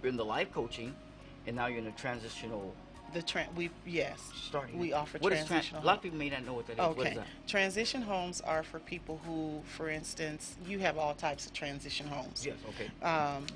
in the life coaching, and now you're in the transitional starting. we offer What is transitional a lot of people may not know what that is. What Okay. is that? Transition homes are for people who, for instance, you have all types of transition homes. Yes, okay.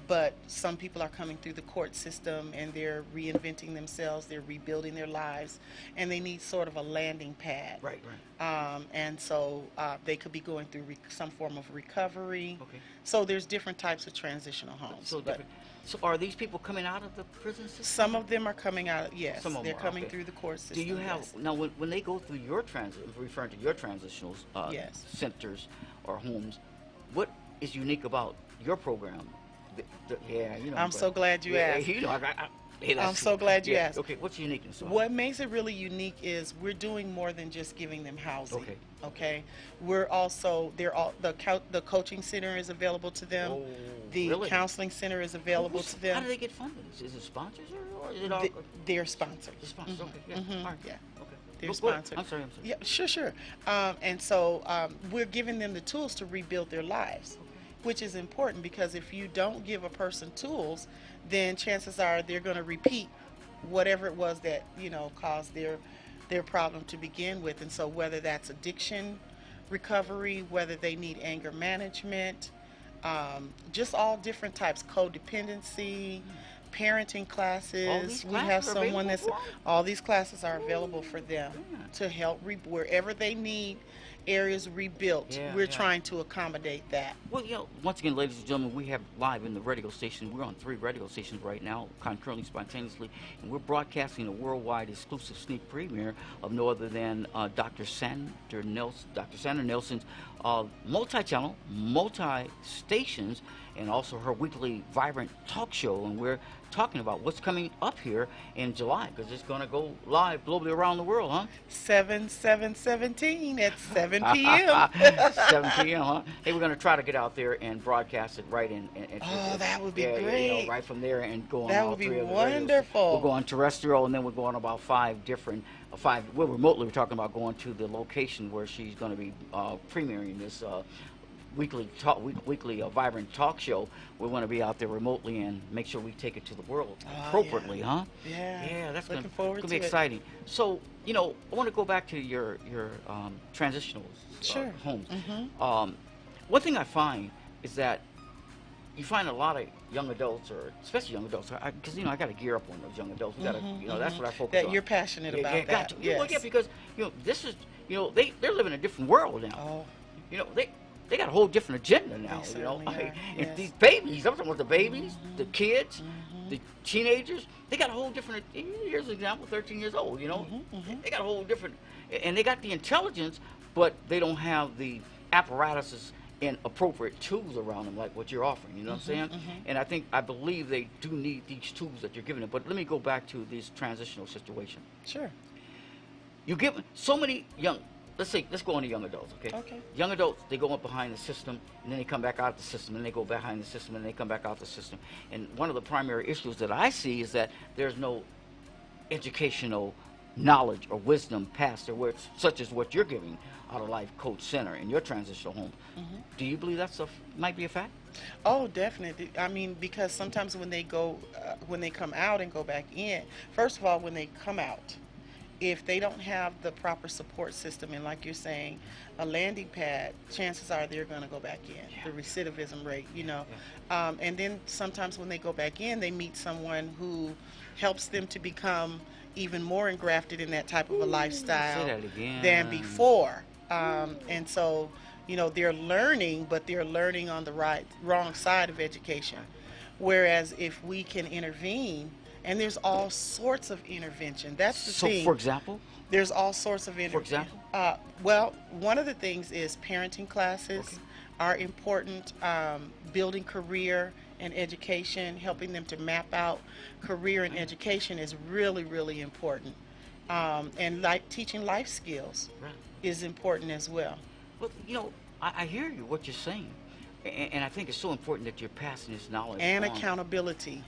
But some people are coming through the court system and they're reinventing themselves, they're rebuilding their lives, and they need sort of a landing pad. Right. And so they could be going through some form of recovery. Okay. So there's different types of transitional homes. So but different. So are these people coming out of the prison system? some of them are coming out, yes. Some of them They're are, coming okay. through the court system. Do you have yes. now when they go through your referring to your transitional Yes. centers or homes? What is unique about your program? I'm so glad you asked. I'm so glad you asked. Okay, what's uniqueness? What makes it really unique is we're doing more than just giving them housing. Okay. Okay. We're also the coaching center is available to them. Oh, the really? counseling center is available to them. How do they get funded? Is it sponsors or is it all? They're sponsors. The sponsors. Okay. Yeah. Mhm. All right. Yeah. Okay. They're Go ahead. sponsored. I'm sorry. Yeah, sure. And so we're giving them the tools to rebuild their lives, which is important because if you don't give a person tools, then chances are they're going to repeat whatever it was that caused their problem to begin with. And so whether that's addiction recovery, whether they need anger management, just all different types, codependency, parenting classes. We have someone that's all these classes are available for them to help wherever they need areas rebuilt. We're trying to accommodate that. Well, once again, ladies and gentlemen, we have live in the radio station. We're on 3 radio stations right now, concurrently, spontaneously, and we're broadcasting a worldwide exclusive sneak premiere of no other than Dr. Sandra Nelson's multi-channel, multi-stations, and also her weekly vibrant talk show. And we're talking about what's coming up here in July, because it's going to go live globally around the world, huh? 7/7/17 at 7 p.m. 7 p.m., huh? Hey, we're going to try to get out there and broadcast it right in. Oh, that would be great. Right from there and go on. That all would be 3 of the wonderful. radios. We'll go on terrestrial, and then we'll go on about 5 different. Well, remotely, we're talking about going to the location where she's going to be premiering this weekly vibrant talk show. We want to be out there remotely and make sure we take it to the world appropriately, huh? Yeah, that's looking forward to to be it. exciting. So, I want to go back to your transitional homes. One thing I find is that you find a lot of young adults, or especially young adults, because I got to gear up on those young adults. We got to, that's what I focus on. That you're passionate about that. Gotcha. Yes. Well, yeah, because this is, they're living in a different world now. Oh. they got a whole different agenda now. They You know, certainly are, and yes. these babies, I'm talking about the babies, the kids, the teenagers. They got a whole different. Here's an example: 13 years old. You know, they got a whole different, and they got the intelligence, but they don't have the apparatuses and appropriate tools around them like what you're offering. You know what I'm saying? And I believe they do need these tools that you're giving them. But let me go back to this transitional situation. Sure. You give so many young. Let's go on to young adults, okay? Okay. Young adults, they go up behind the system, and then they come back out the system, and they go behind the system, and they come back out the system. And one of the primary issues that I see is that there's no educational knowledge or wisdom passed there, such as what you're giving out of Life Coach Center in your transitional home. Do you believe that's might be a fact? Oh, definitely. I mean, because sometimes when they come out and go back in, first of all, when they come out, if they don't have the proper support system, and like you're saying, a landing pad, chances are they're going to go back in. The recidivism rate, you know. And then sometimes when they go back in, they meet someone who helps them to become even more engrafted in that type of a lifestyle than before. And so, you know, they're learning, but they're learning on the wrong side of education. Whereas if we can intervene, and there's all sorts of intervention. That's the thing. So, for example? There's all sorts of intervention. For example? Well, one of the things is parenting classes are important. Building career and education, helping them to map out career and education is really, really important. And like teaching life skills is important as well. Well, you know, I hear you, what you're saying. And I think it's so important that you're passing this knowledge and on. Accountability.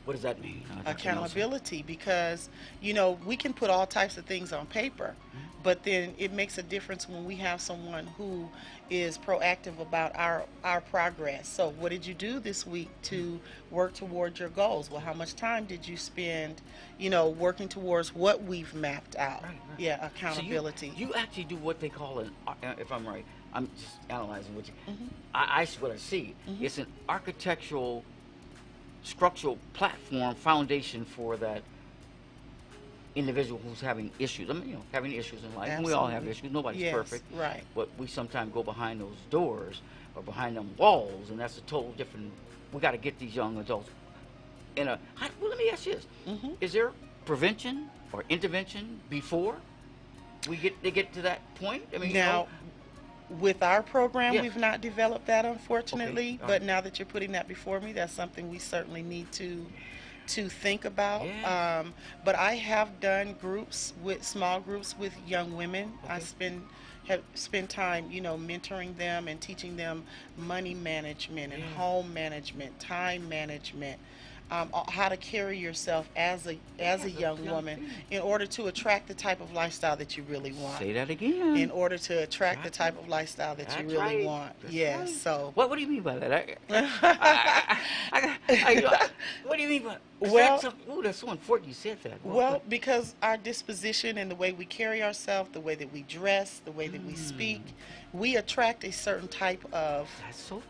What does that mean? Accountability, because, you know, we can put all types of things on paper, but then it makes a difference when we have someone who is proactive about our progress. So what did you do this week to work towards your goals? Well, how much time did you spend, you know, working towards what we've mapped out? Yeah, accountability. So you actually do what they call if I'm right, I'm just analyzing what you, what I see. It's an architectural structural platform foundation for that individual who's having issues. I mean, you know, having issues in life. And we all have issues. Nobody's perfect. Right. But we sometimes go behind those doors or behind them walls, and that's a total different. We got to get these young adults in a. Well, let me ask you this: is there prevention or intervention before they get to that point? I mean, now. With our program, we've not developed that, unfortunately. Okay. But now that you're putting that before me, that's something we certainly need to think about. Yes. But I have done small groups with young women. I have spent time, you know, mentoring them and teaching them money management and home management, time management. How to carry yourself as a young woman in order to attract the type of lifestyle that you really want. Say that again. In order to attract the type of lifestyle that you really want. Yes. Right. So. What do you mean by that? What do you mean by? Well, that's so important you said that. Well, because our disposition and the way we carry ourselves, the way that we dress, the way that we speak, we attract a certain type of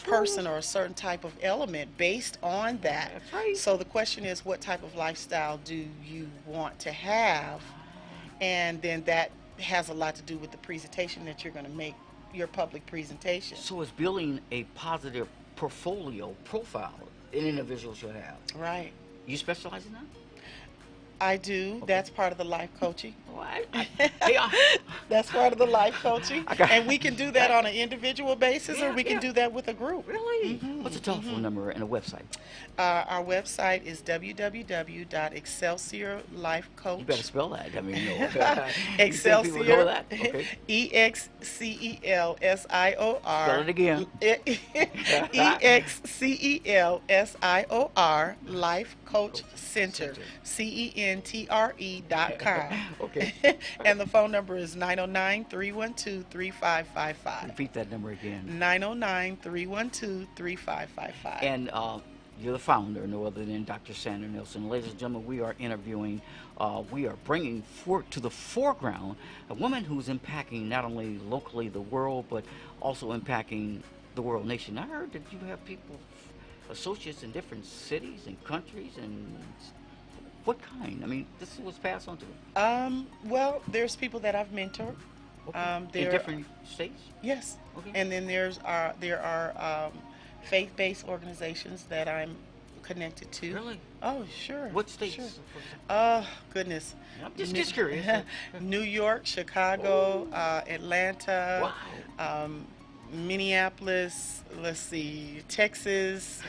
person or a certain type of element based on that. That's right. So the question is, what type of lifestyle do you want to have? And then that has a lot to do with the presentation that you're going to make, your public presentation. So it's building a positive profile an individual should have. Right. You specialize in that? I do. Okay. That's part of the life coaching. Well, that's part of the life coaching. And we can do that on an individual basis, or we can do that with a group. Really? What's the telephone number and a website? Our website is www.excelsiorlifecoach. You better spell that. I mean, Excelsior. Okay. EXCELSIOR. Spell it again. EXCELSIOR Life Coach Center. CENTRE.com. Okay. And the phone number is 909-312-3555. Repeat that number again. 909-312-3555. And you're the founder, no other than Dr. Sandra Nelson. Ladies and gentlemen, we are interviewing, we are bringing to the foreground a woman who's impacting not only locally the world, but also impacting the world nation. I heard that you have people, associates in different cities and countries, and what kind? I mean, this was passed on to them. Well, there's people that I've mentored. Okay. In different states? Yes. Okay. And then there are faith-based organizations that I'm connected to. Really? Oh, sure. What states? Sure. Oh, goodness. I'm just curious. New York, Chicago, Atlanta, Wow. Minneapolis, let's see, Texas.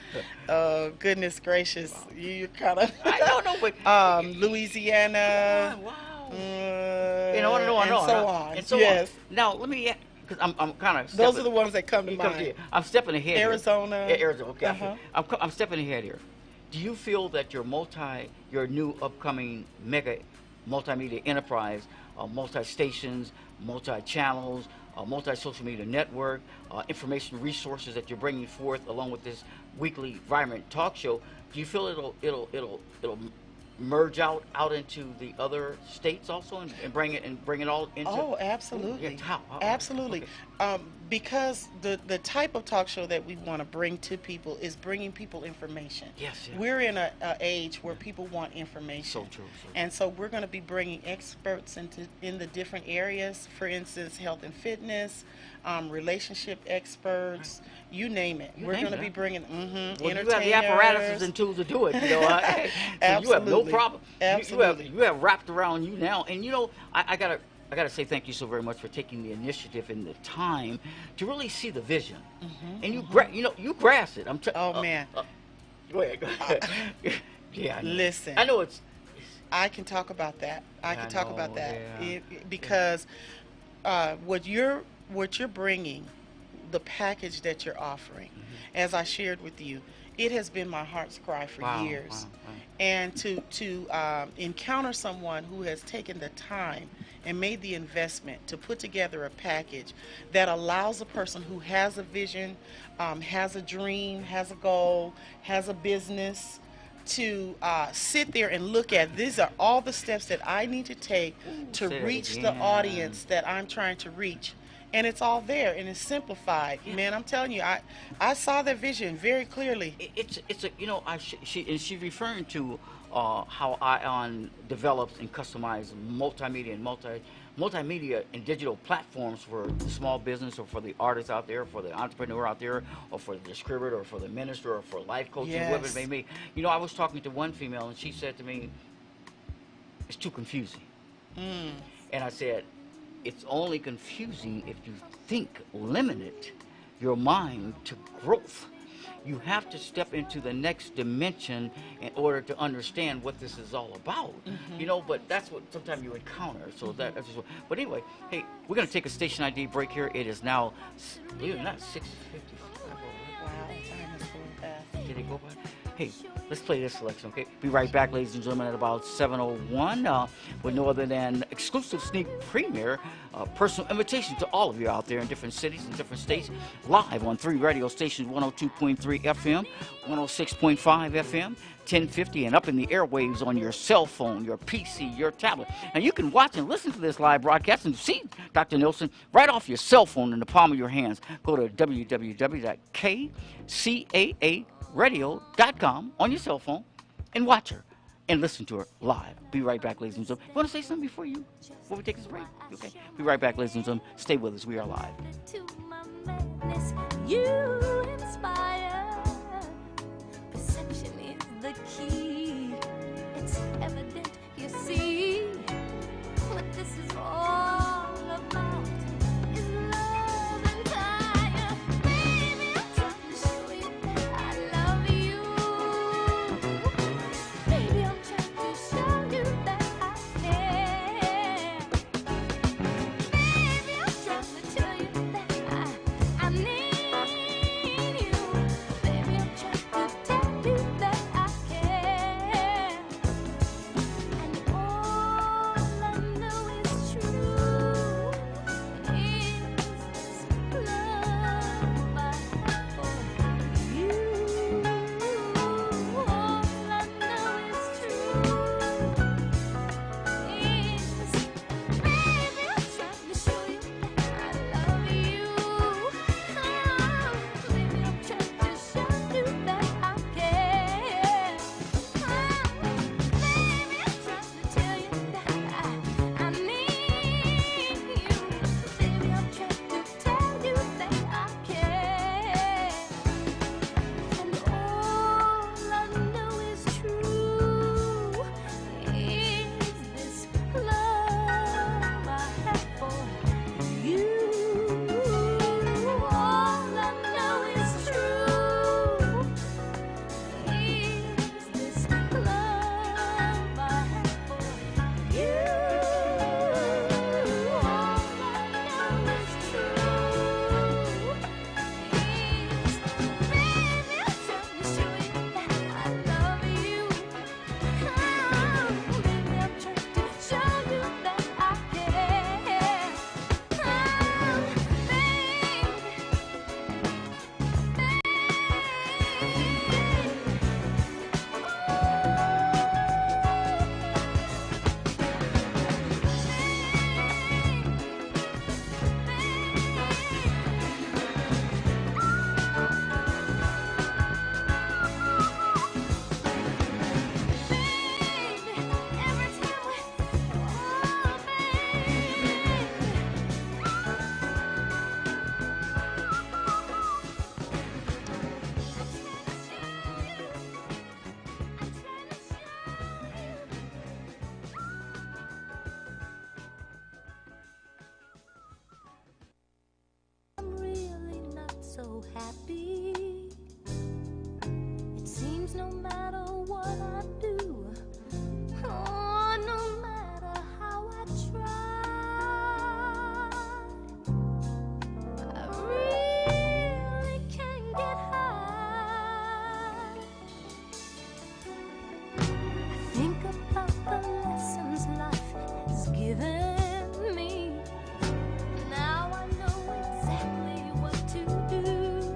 Goodness gracious. You kind of. I don't know, but. Louisiana. Wow. You know, I know. And so on. And so yes. on. Now, let me, because I'm kind of. Those are the ones that come to mind. I'm stepping ahead. Arizona. Here. Arizona. Okay. Uh-huh. I'm stepping ahead here. Do you feel that your new upcoming mega multimedia enterprise, multi-stations, multi-channels, multi-social media network, information resources that you're bringing forth along with this weekly Vibrant Talk Show, do you feel it'll merge out into the other states also and bring it all into? Oh, absolutely. Yeah, how? Absolutely. Okay. Because the type of talk show that we want to bring to people is bringing people information. Yes. Yeah. We're in an age where people want information. So true. And so we're going to be bringing experts in the different areas. For instance, health and fitness, relationship experts, you name it. We're going to be bringing Well, you have the apparatuses and tools to do it. So you have no problem. Absolutely. You have wrapped around you now, and I gotta say thank you so very much for taking the initiative and the time to really see the vision, and you grasp it. Man. Go ahead. Yeah. Listen. I know it's. I can talk about that. I can talk about that because what you're bringing, the package that you're offering, as I shared with you, it has been my heart's cry for years. Wow. And to encounter someone who has taken the time and made the investment to put together a package that allows a person who has a vision, has a dream, has a goal, has a business, to sit there and look at, these are all the steps that I need to take to reach the audience that I'm trying to reach. And it's all there, and it's simplified. Yeah. Man, I'm telling you, I saw that vision very clearly. She's referring to how ION develops and customizes multimedia and digital platforms for the small business or for the artist out there, for the entrepreneur out there, or for the distributor, or for the minister, or for life coaching, whoever it may be. I was talking to one female, and she said to me, it's too confusing. And I said, it's only confusing if you limit your mind to growth. You have to step into the next dimension in order to understand what this is all about. But that's what sometimes you encounter. So that's just what. But anyway, hey, we're gonna take a station ID break here. It is now, believe it or not, 6:55. Wow, time is going fast. Did it go by? Hey, let's play this selection, okay? Be right back, ladies and gentlemen, at about 7:01 with no other than exclusive sneak premiere, personal invitation to all of you out there in different cities and different states, live on 3 radio stations, 102.3 FM, 106.5 FM, 1050, and up in the airwaves on your cell phone, your PC, your tablet. And you can watch and listen to this live broadcast and see Dr. Nilsen right off your cell phone in the palm of your hands. Go to www.kcaa.radio.com on your cell phone and watch her and listen to her live. Be right back, ladies and gentlemen. You want to say something before we take this break? Okay. Be right back, ladies and gentlemen. Stay with us. We are live. You inspire. Perception is the key. It's evident, you see. What this is all about is love and fire. Baby, I'm trying to show you that I love you. Baby, I'm trying to show you that I care. Baby, I'm trying to tell you that I need you. Baby, I'm trying to tell you that I care. And all I know is true. happy. It seems no matter what I do, oh, no matter how I try, I really can't get high. I think about the lessons life has given me. Now I know exactly what to do.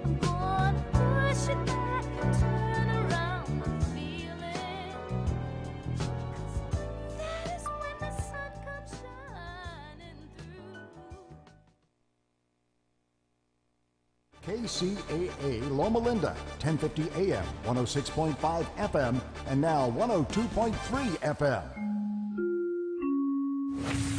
I'm gonna push it back and turn around the feeling. 'Cause that is when the sun comes shining through. KCAA Loma Linda, 1050 AM, 106.5 FM, and now 102.3 FM.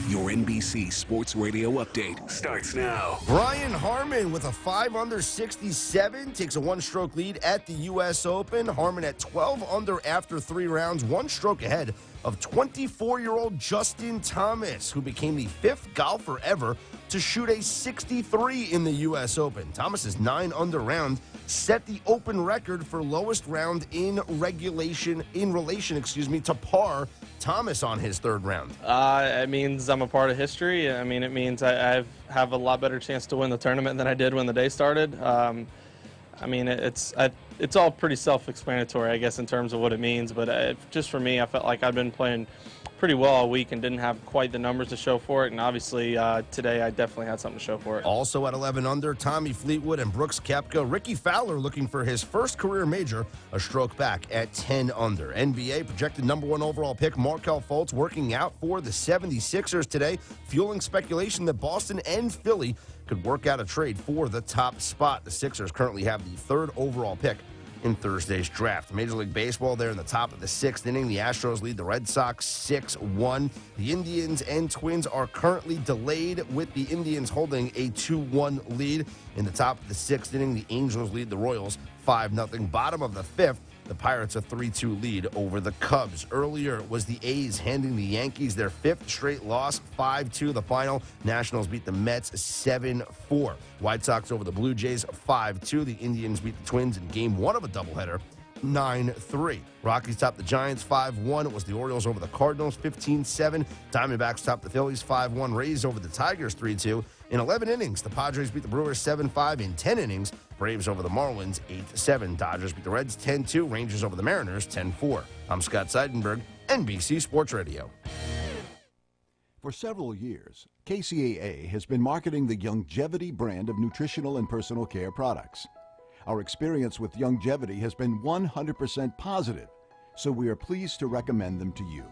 Your NBC Sports Radio update starts now. Brian Harman with a 5 under 67 takes a one-stroke lead at the U.S. Open. Harman at 12 under after 3 rounds, 1 stroke ahead of 24-year-old Justin Thomas, who became the 5th golfer ever to shoot a 63 in the U.S. Open. Thomas's 9 under round set the Open record for lowest round in relation to par. Thomas on his 3rd round. It means I'm a part of history. I mean, it means I have a lot better chance to win the tournament than I did when the day started. I mean, it's all pretty self-explanatory, I guess, in terms of what it means. But just for me, I felt like I've been playing pretty well all week and didn't have quite the numbers to show for it. And obviously, today I definitely had something to show for it. Also at 11 under, Tommy Fleetwood and Brooks Koepka. Ricky Fowler looking for his first career major, a stroke back at 10 under. NBA projected #1 overall pick Markelle Fultz working out for the 76ers today, fueling speculation that Boston and Philly could work out a trade for the top spot. The Sixers currently have the 3rd overall pick in Thursday's draft. Major League Baseball, there in the top of the 6th inning. The Astros lead the Red Sox 6-1. The Indians and Twins are currently delayed, with the Indians holding a 2-1 lead. In the top of the 6th inning, the Angels lead the Royals 5-0. Bottom of the 5th, the Pirates a 3-2 lead over the Cubs. Earlier, it was the A's handing the Yankees their 5th straight loss, 5-2 the final. Nationals beat the Mets 7-4. White Sox over the Blue Jays 5-2. The Indians beat the Twins in Game 1 of a doubleheader 9-3. Rockies topped the Giants 5-1. It was the Orioles over the Cardinals 15-7. Diamondbacks topped the Phillies 5-1. Rays over the Tigers 3-2. In 11 innings, the Padres beat the Brewers 7-5. In 10 innings, Braves over the Marlins 8-7. Dodgers beat the Reds 10-2. Rangers over the Mariners 10-4. I'm Scott Seidenberg, NBC Sports Radio. For several years, KCAA has been marketing the Youngevity brand of nutritional and personal care products. Our experience with Youngevity has been 100% positive, so we are pleased to recommend them to you.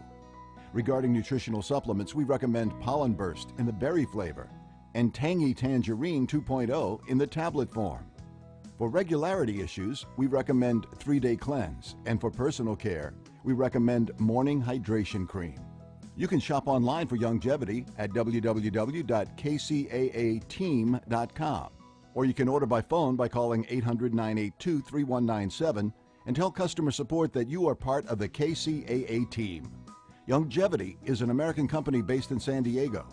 Regarding nutritional supplements, we recommend Pollen Burst in the berry flavor and Tangy Tangerine 2.0 in the tablet form. For regularity issues, we recommend 3-Day Cleanse, and for personal care, we recommend Morning Hydration Cream. You can shop online for Youngevity at www.kcaateam.com, or you can order by phone by calling 800-982-3197 and tell customer support that you are part of the KCAA team. Youngevity is an American company based in San Diego.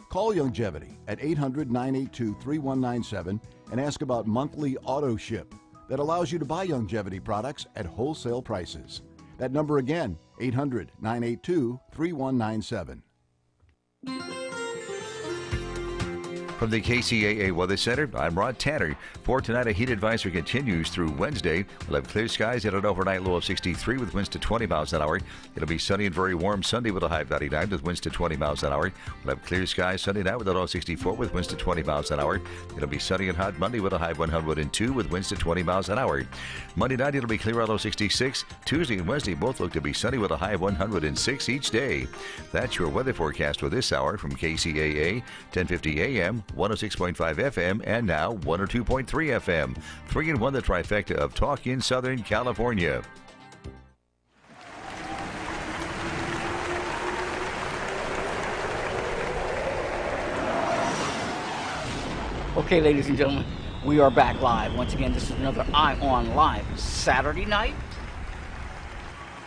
Call Youngevity at 800-982-3197 and ask about monthly auto ship that allows you to buy Youngevity products at wholesale prices. That number again, 800-982-3197. From the KCAA Weather Center, I'm Rod Tanner. For tonight, a heat advisory continues through Wednesday. We'll have clear skies and an overnight low of 63 with winds to 20 miles an hour. It'll be sunny and very warm Sunday with a high of 99 with winds to 20 miles an hour. We'll have clear skies Sunday night with a low of 64 with winds to 20 miles an hour. It'll be sunny and hot Monday with a high of 102 with winds to 20 miles an hour. Monday night, it'll be clear, a low 66. Tuesday and Wednesday both look to be sunny with a high of 106 each day. That's your weather forecast for this hour from KCAA, 1050 AM, 106.5 FM, and now 102.3 FM. 3-in-1, the trifecta of talk in Southern California. Okay, ladies and gentlemen, we are back live. Once again, this is another Eye on Live Saturday night.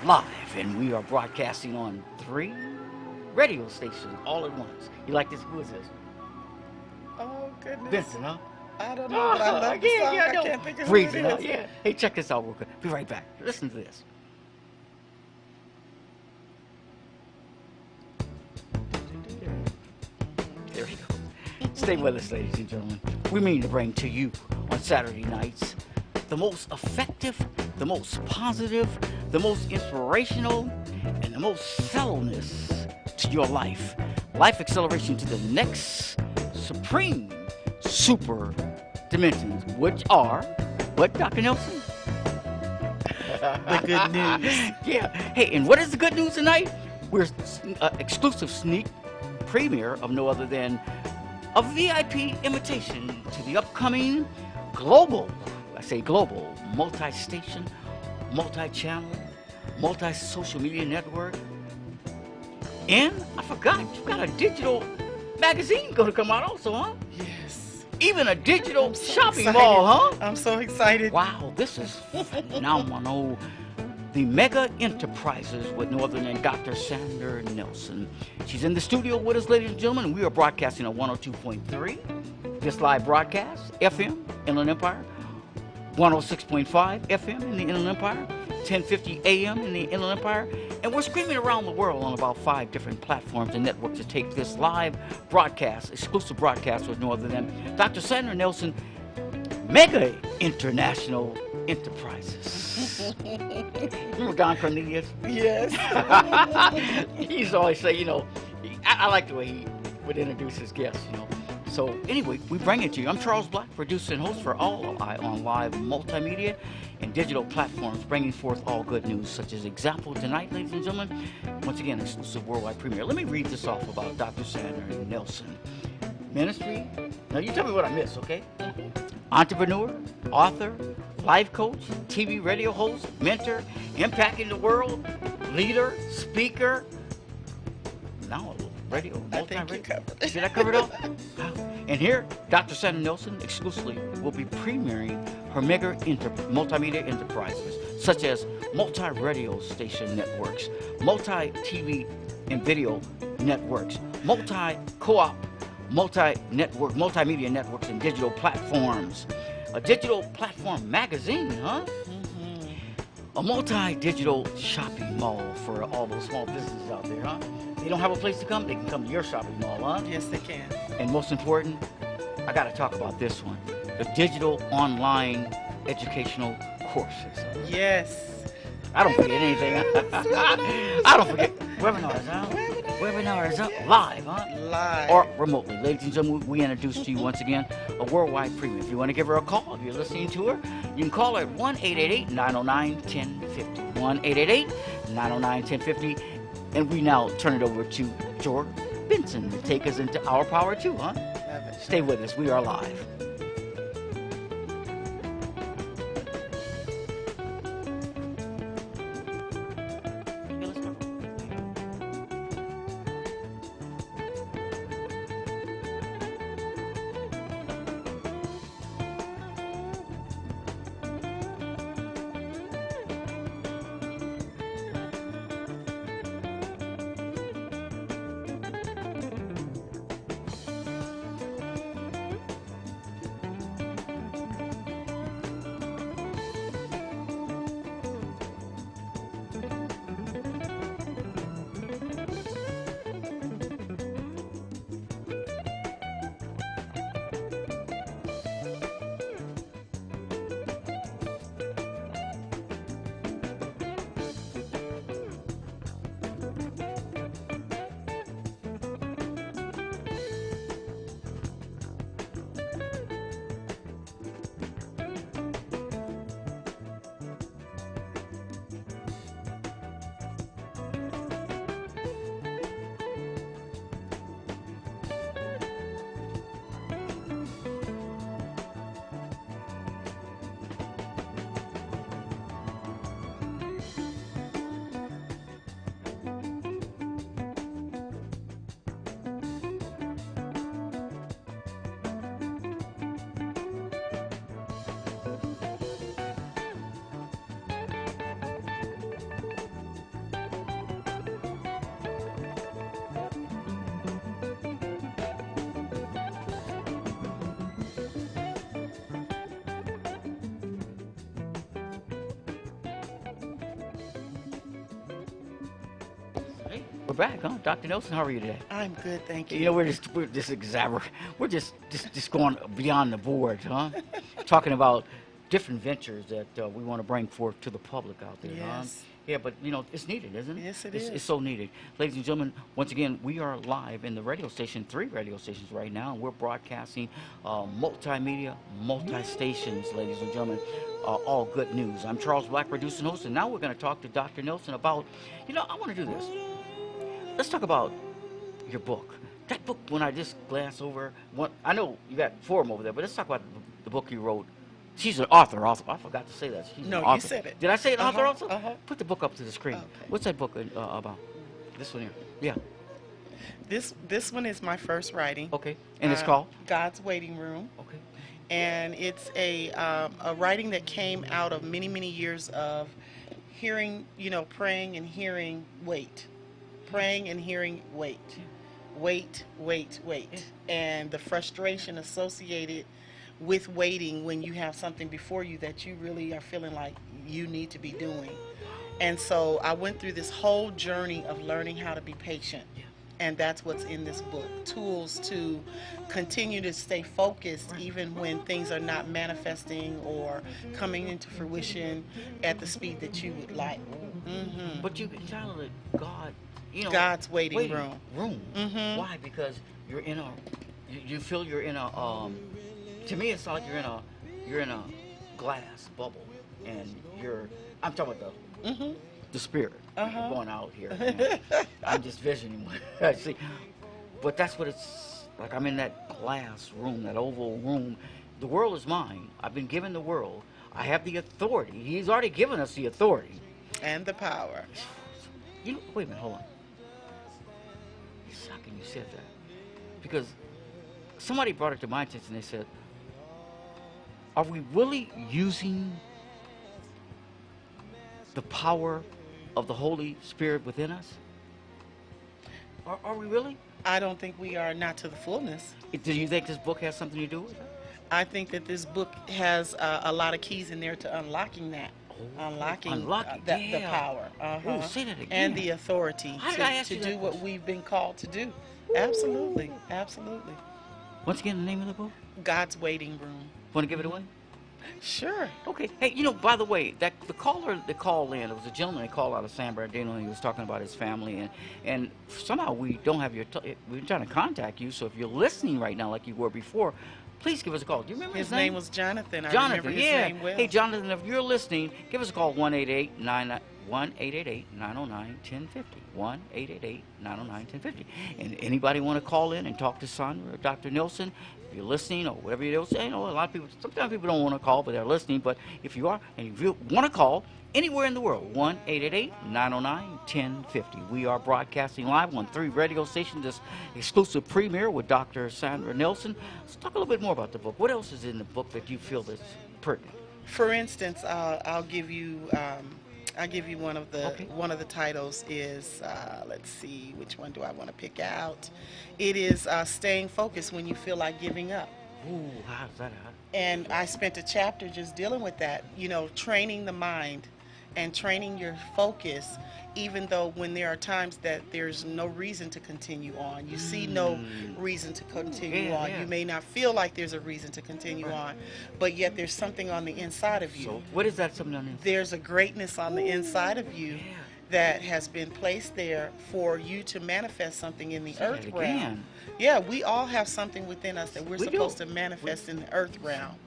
Live, and we are broadcasting on 3 radio stations all at once. You like this? Who is this? Oh, goodness. Vincent, huh? I don't know, but I love the song. I can't think of who it is. Yeah. Hey, check this out real quick. Be right back. Listen to this. There we go. Stay with us, ladies and gentlemen. We mean to bring to you on Saturday nights the most effective, the most positive, the most inspirational, and the most sellness to your life. Life acceleration to the next supreme super dimensions, which are what, Dr. Nelson? The good news. Yeah. Hey, and what is the good news tonight? We're exclusive sneak premiere of no other than a VIP invitation to the upcoming global, I say global, multi-station, multi-channel, multi-social media network. And I forgot, you got a digital magazine going to come out also, huh? Yes. Even a digital shopping excited. mall, huh? I'm so excited. Wow, this is phenomenal. The Mega Enterprises with no other than Dr. Sandra Nelson. She's in the studio with us, ladies and gentlemen, and we are broadcasting on 102.3. This live broadcast, FM, Inland Empire, 106.5 FM in the Inland Empire, 1050 AM in the Inland Empire, and we're screaming around the world on about 5 different platforms and networks to take this live broadcast, exclusive broadcast with no other than Dr. Sandra Nelson, Mega International Enterprises. Remember Don Cornelius? Yes. He used to always say, you know, I like the way he would introduce his guests, you know. So anyway, we bring it to you. I'm Charles Black, producer and host for all of Eye on Live multimedia and digital platforms, bringing forth all good news, such as example tonight, ladies and gentlemen. Once again, exclusive worldwide premiere. Let me read this off about Dr. Sandra Nelson. Ministry. Now you tell me what I missed, okay? Entrepreneur, author, life coach, TV radio host, mentor, impacting the world, leader, speaker. Now radio, I think you covered it. Did I cover it all? And here, Dr. Sandra Nelson exclusively will be premiering her mega multimedia enterprises, such as multi-radio station networks, multi-TV and video networks, multi-co-op, multi-network, multimedia networks, and digital platforms. A digital platform magazine, huh? A multi-digital shopping mall for all those small businesses out there, huh? They don't have a place to come, they can come to your shopping mall, huh? Yes, they can. And most important, I gotta talk about this one. The digital online educational courses. Yes. I don't forget anything. I don't forget webinars, huh? Webinars live, huh? Live. Or remotely. Ladies and gentlemen, we introduce to you once again a worldwide premium. If you want to give her a call, if you're listening to her, you can call her at 1-888-909-1050. 1-888-909-1050. And we now turn it over to George Benson to take us into Our Power 2, huh? Stay with us. We are live. We're back, huh? Dr. Nelson, how are you today? I'm good, thank you. You know, we're just we're just going beyond the board, huh? Talking about different ventures that we want to bring forth to the public out there, huh? Yes. Yeah, but you know, it's needed, isn't it? Yes, It's so needed. Ladies and gentlemen, once again, we are live in the radio station, 3 radio stations right now, and we're broadcasting multimedia, multi-stations, ladies and gentlemen. All good news. I'm Charles Black, producer and host, and now we're going to talk to Dr. Nelson about, you know, I want to do this. Let's talk about your book. That book, when I just glance over, I know you got 4 of them over there, but let's talk about the book you wrote. She's an author also. I forgot to say that. She's an author. You said it. Did I say an author also? Uh-huh. Put the book up to the screen. Okay. What's that book about? This one here. Yeah. This one is my first writing. Okay. And it's called? God's Waiting Room. Okay. And it's a writing that came out of many, many years of hearing, you know, praying and hearing wait. Praying and hearing wait. Wait, wait, wait. Yeah. And the frustration associated with waiting when you have something before you that you really are feeling like you need to be doing. And so I went through this whole journey of learning how to be patient. Yeah. And that's what's in this book. Tools to continue to stay focused even when things are not manifesting or coming into fruition at the speed that you would like. Mm-hmm. But you can tell that God, you know, God's waiting room. Mm-hmm. Why? Because you're in a, you feel you're in a, to me it's like you're in a glass bubble, and I'm talking about the spirit going out here. I'm just visioning what I see, but that's what it's like. I'm in that glass room, that oval room. The world is mine. I've been given the world. I have the authority. He's already given us the authority and the power. You know, wait a minute, hold on. It's shocking you said that, because somebody brought it to my attention. They said, are we really using the power of the Holy Spirit within us? Are we really? I don't think we are, not to the fullness. Do you think this book has something to do with it? I think that this book has a lot of keys in there to unlocking that. Unlocking the power. Ooh, say that again. And the authority to do what we've been called to do. Absolutely. Absolutely. Once again, the name of the book? God's Waiting Room. Want to give it away? Sure. Okay. Hey, you know, by the way, that the caller that called in, it was a gentleman that called out of San Bernardino, and he was talking about his family, and somehow we don't have your. We're trying to contact you, so if you're listening right now, like you were before, please give us a call. Do you remember his name? His name was Jonathan. Jonathan, I remember his name well. Hey, Jonathan, if you're listening, give us a call, 1-888-909-1050. 1-888-909-1050. And anybody want to call in and talk to Sandra or Dr. Nelson? If you're listening or whatever you're saying, you know, a lot of people, sometimes people don't want to call, but they're listening. But if you are, and if you want to call anywhere in the world, 1-888-909-1050. We are broadcasting live on 3 radio stations, this exclusive premiere with Dr. Sandra Nelson. Let's talk a little bit more about the book. What else is in the book that you feel that's pertinent? For instance, I'll give you one of the titles is let's see, which one do I want to pick out? It is staying focused when you feel like giving up. Ooh, how's that? And I spent a chapter just dealing with that. You know, training the mind and training your focus, even though when there are times that there's no reason to continue on. You see no reason to continue on. You may not feel like there's a reason to continue on, but yet there's something on the inside of you. So what is that something on the inside? There's a greatness on the inside of you that has been placed there for you to manifest something in the earth realm. Yeah, we all have something within us that we're supposed to manifest in the earth realm.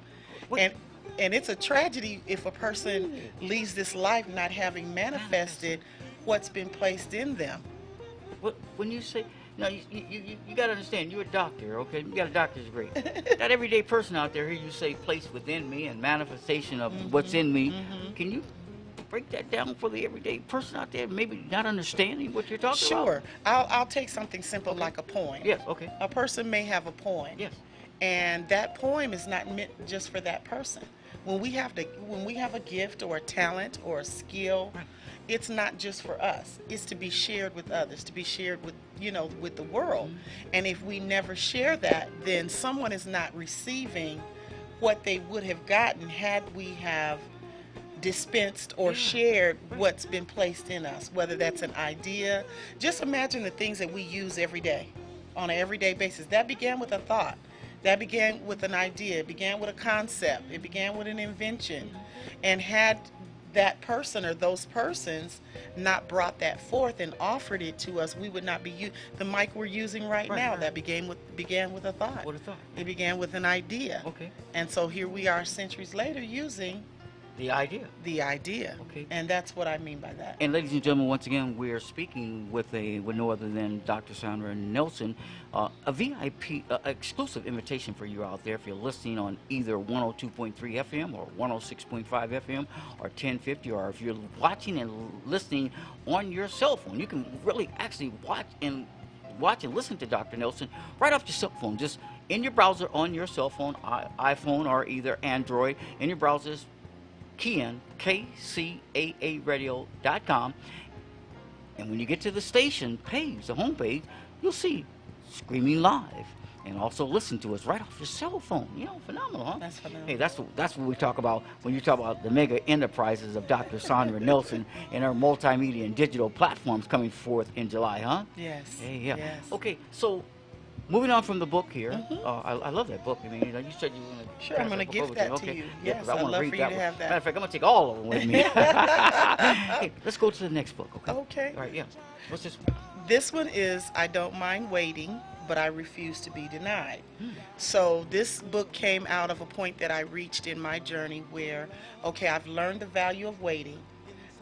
And it's a tragedy if a person leaves this life not having manifested what's been placed in them. When you say, no, you got to understand, you're a doctor, okay? You got a doctor's degree. That everyday person out there, here you say, placed within me and manifestation of what's in me. Can you break that down for the everyday person out there, maybe not understanding what you're talking about? Sure. I'll take something simple like a poem. Yes, okay. A person may have a poem. Yes. And that poem is not meant just for that person. When we have a gift or a talent or a skill, it's not just for us. It's to be shared with others, to be shared with, with the world. And if we never share that, then someone is not receiving what they would have gotten had we have dispensed or shared what's been placed in us, whether that's an idea. Just imagine the things that we use every day, on an everyday basis. That began with a thought. That began with an idea. It began with a concept. It began with an invention. And had that person or those persons not brought that forth and offered it to us, we would not be the mic we're using right now. That began with a thought. What a thought. It began with an idea. Okay. And so here we are centuries later using The idea. the idea. Okay. And that's what I mean by that. And ladies and gentlemen, once again, we're speaking with no other than Dr. Sandra Nelson. A VIP exclusive invitation for you out there if you're listening on either 102.3 FM or 106.5 FM or 1050, or if you're watching and listening on your cell phone. You can really actually watch and listen to Dr. Nelson right off your cell phone, just in your browser on your cell phone, iPhone or either Android. In your browsers, key in kcaaradio.com, and when you get to the station page, the homepage, you'll see Screaming Live, and also listen to us right off your cell phone. Phenomenal, huh? That's phenomenal. Hey, that's what we talk about when you talk about the mega enterprises of Dr. Sandra Nelson and her multimedia and digital platforms coming forth in July, huh? Yes. Hey, yeah. Yes. Okay, so moving on from the book here, I love that book. I mean, you said you were going to. Sure, I'm going to gift that to you. Yes, I'd love for you to have that. Matter of fact, I'm going to take all of them with me. Hey, let's go to the next book, okay? Okay. All right, yeah. What's this one? This one is I Don't Mind Waiting, but I Refuse to Be Denied. So this book came out of a point that I reached in my journey where, okay, I've learned the value of waiting.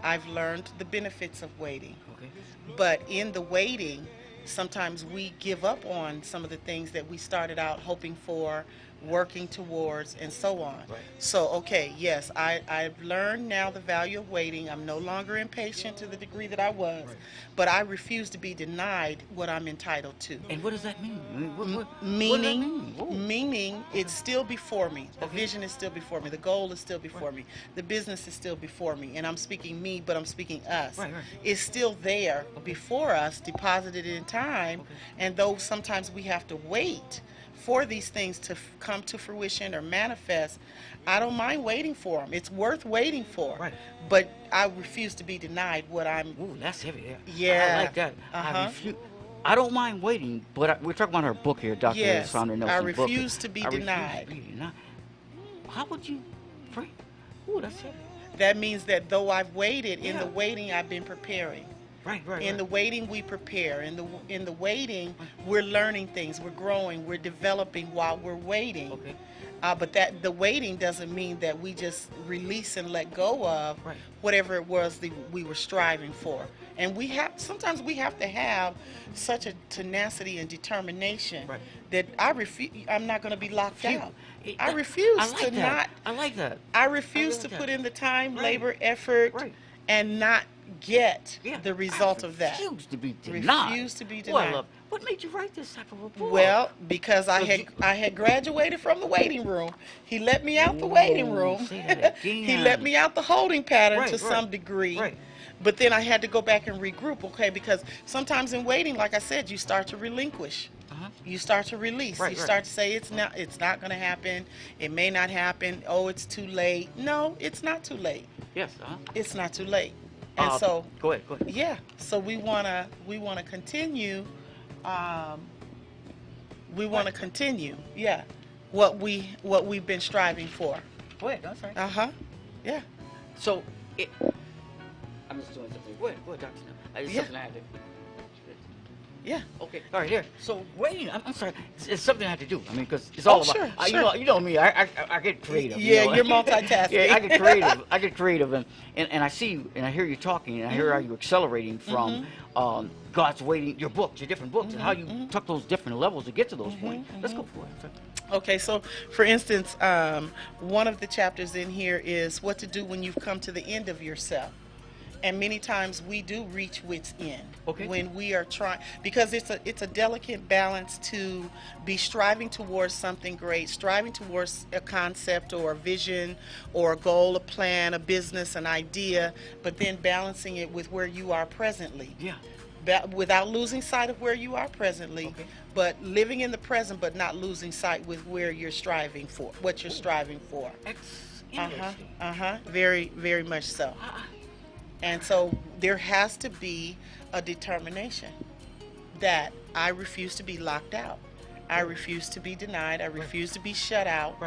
I've learned the benefits of waiting. Okay. But in the waiting, sometimes we give up on some of the things that we started out hoping for, working towards, and so on. Right. So, okay, yes, I've learned now the value of waiting. I'm no longer impatient to the degree that I was, but I refuse to be denied what I'm entitled to. And what does that mean? I mean, what does that Meaning, mean? Whoa. meaning it's still before me. The vision is still before me. The goal is still before me. The business is still before me. And I'm speaking me, but I'm speaking us. Right. It's still there before us, deposited in time. And though sometimes we have to wait for these things to come to fruition or manifest, I don't mind waiting for them. It's worth waiting for. Right. But I refuse to be denied what I'm. Ooh, that's heavy. Yeah. I like that. Uh-huh. I don't mind waiting, but we're talking about her book here, Dr. Yes, Sandra Nelson. I refuse to be denied. How would you frame? Ooh, that's heavy. That means that though I've waited, in the waiting I've been preparing. Right. In the waiting we prepare. In the waiting we're learning things, we're growing, we're developing while we're waiting. Okay. But the waiting doesn't mean that we just release and let go of Right. whatever it was that we were striving for. And sometimes we have to have such a tenacity and determination that I'm not going to be locked out. I refuse to not. I like that. I refuse to put in the time, labor, effort, and not get the result of that. Refuse to be denied. Refuse to be denied. Well, what made you write this type of a book? Well, because I had graduated from the waiting room. He let me out the waiting room. Say that again. He let me out the holding pattern Right, to some degree. Right. But then I had to go back and regroup, okay? Because sometimes in waiting, like I said, you start to relinquish. You start to release. You start to say it's not going to happen. It may not happen. Oh, it's too late. No, it's not too late. Yes. It's not too late. And so go ahead. yeah. So we wanna continue. We want to continue. Yeah. What we've been striving for. Go ahead. That's right. Yeah. So I'm just doing something. Go ahead, Dr. It's something I had to. Yeah. Okay. All right. Here. So waiting. I'm sorry. It's something I have to do. I mean, because it's all about. Sure. You know me. I get creative. Yeah, you know? You're multitasking. Yeah, I get creative, and I see you, and I hear you talking, and I hear how you're accelerating from God's waiting, your books, your different books, and how you took those different levels to get to those points. Let's go for it. Okay, so for instance, one of the chapters in here is what to do when you've come to the end of yourself. And many times we do reach wit's end when we are trying, because it's a delicate balance to be striving towards something great, striving towards a concept or a vision or a goal, a plan, a business, an idea, but then balancing it with where you are presently. Yeah. Without losing sight of where you are presently, but living in the present, but not losing sight with where you're striving for, what you're striving for. Interesting. Very, very much so. And so there has to be a determination that I refuse to be locked out. I refuse to be denied. I refuse to be shut out.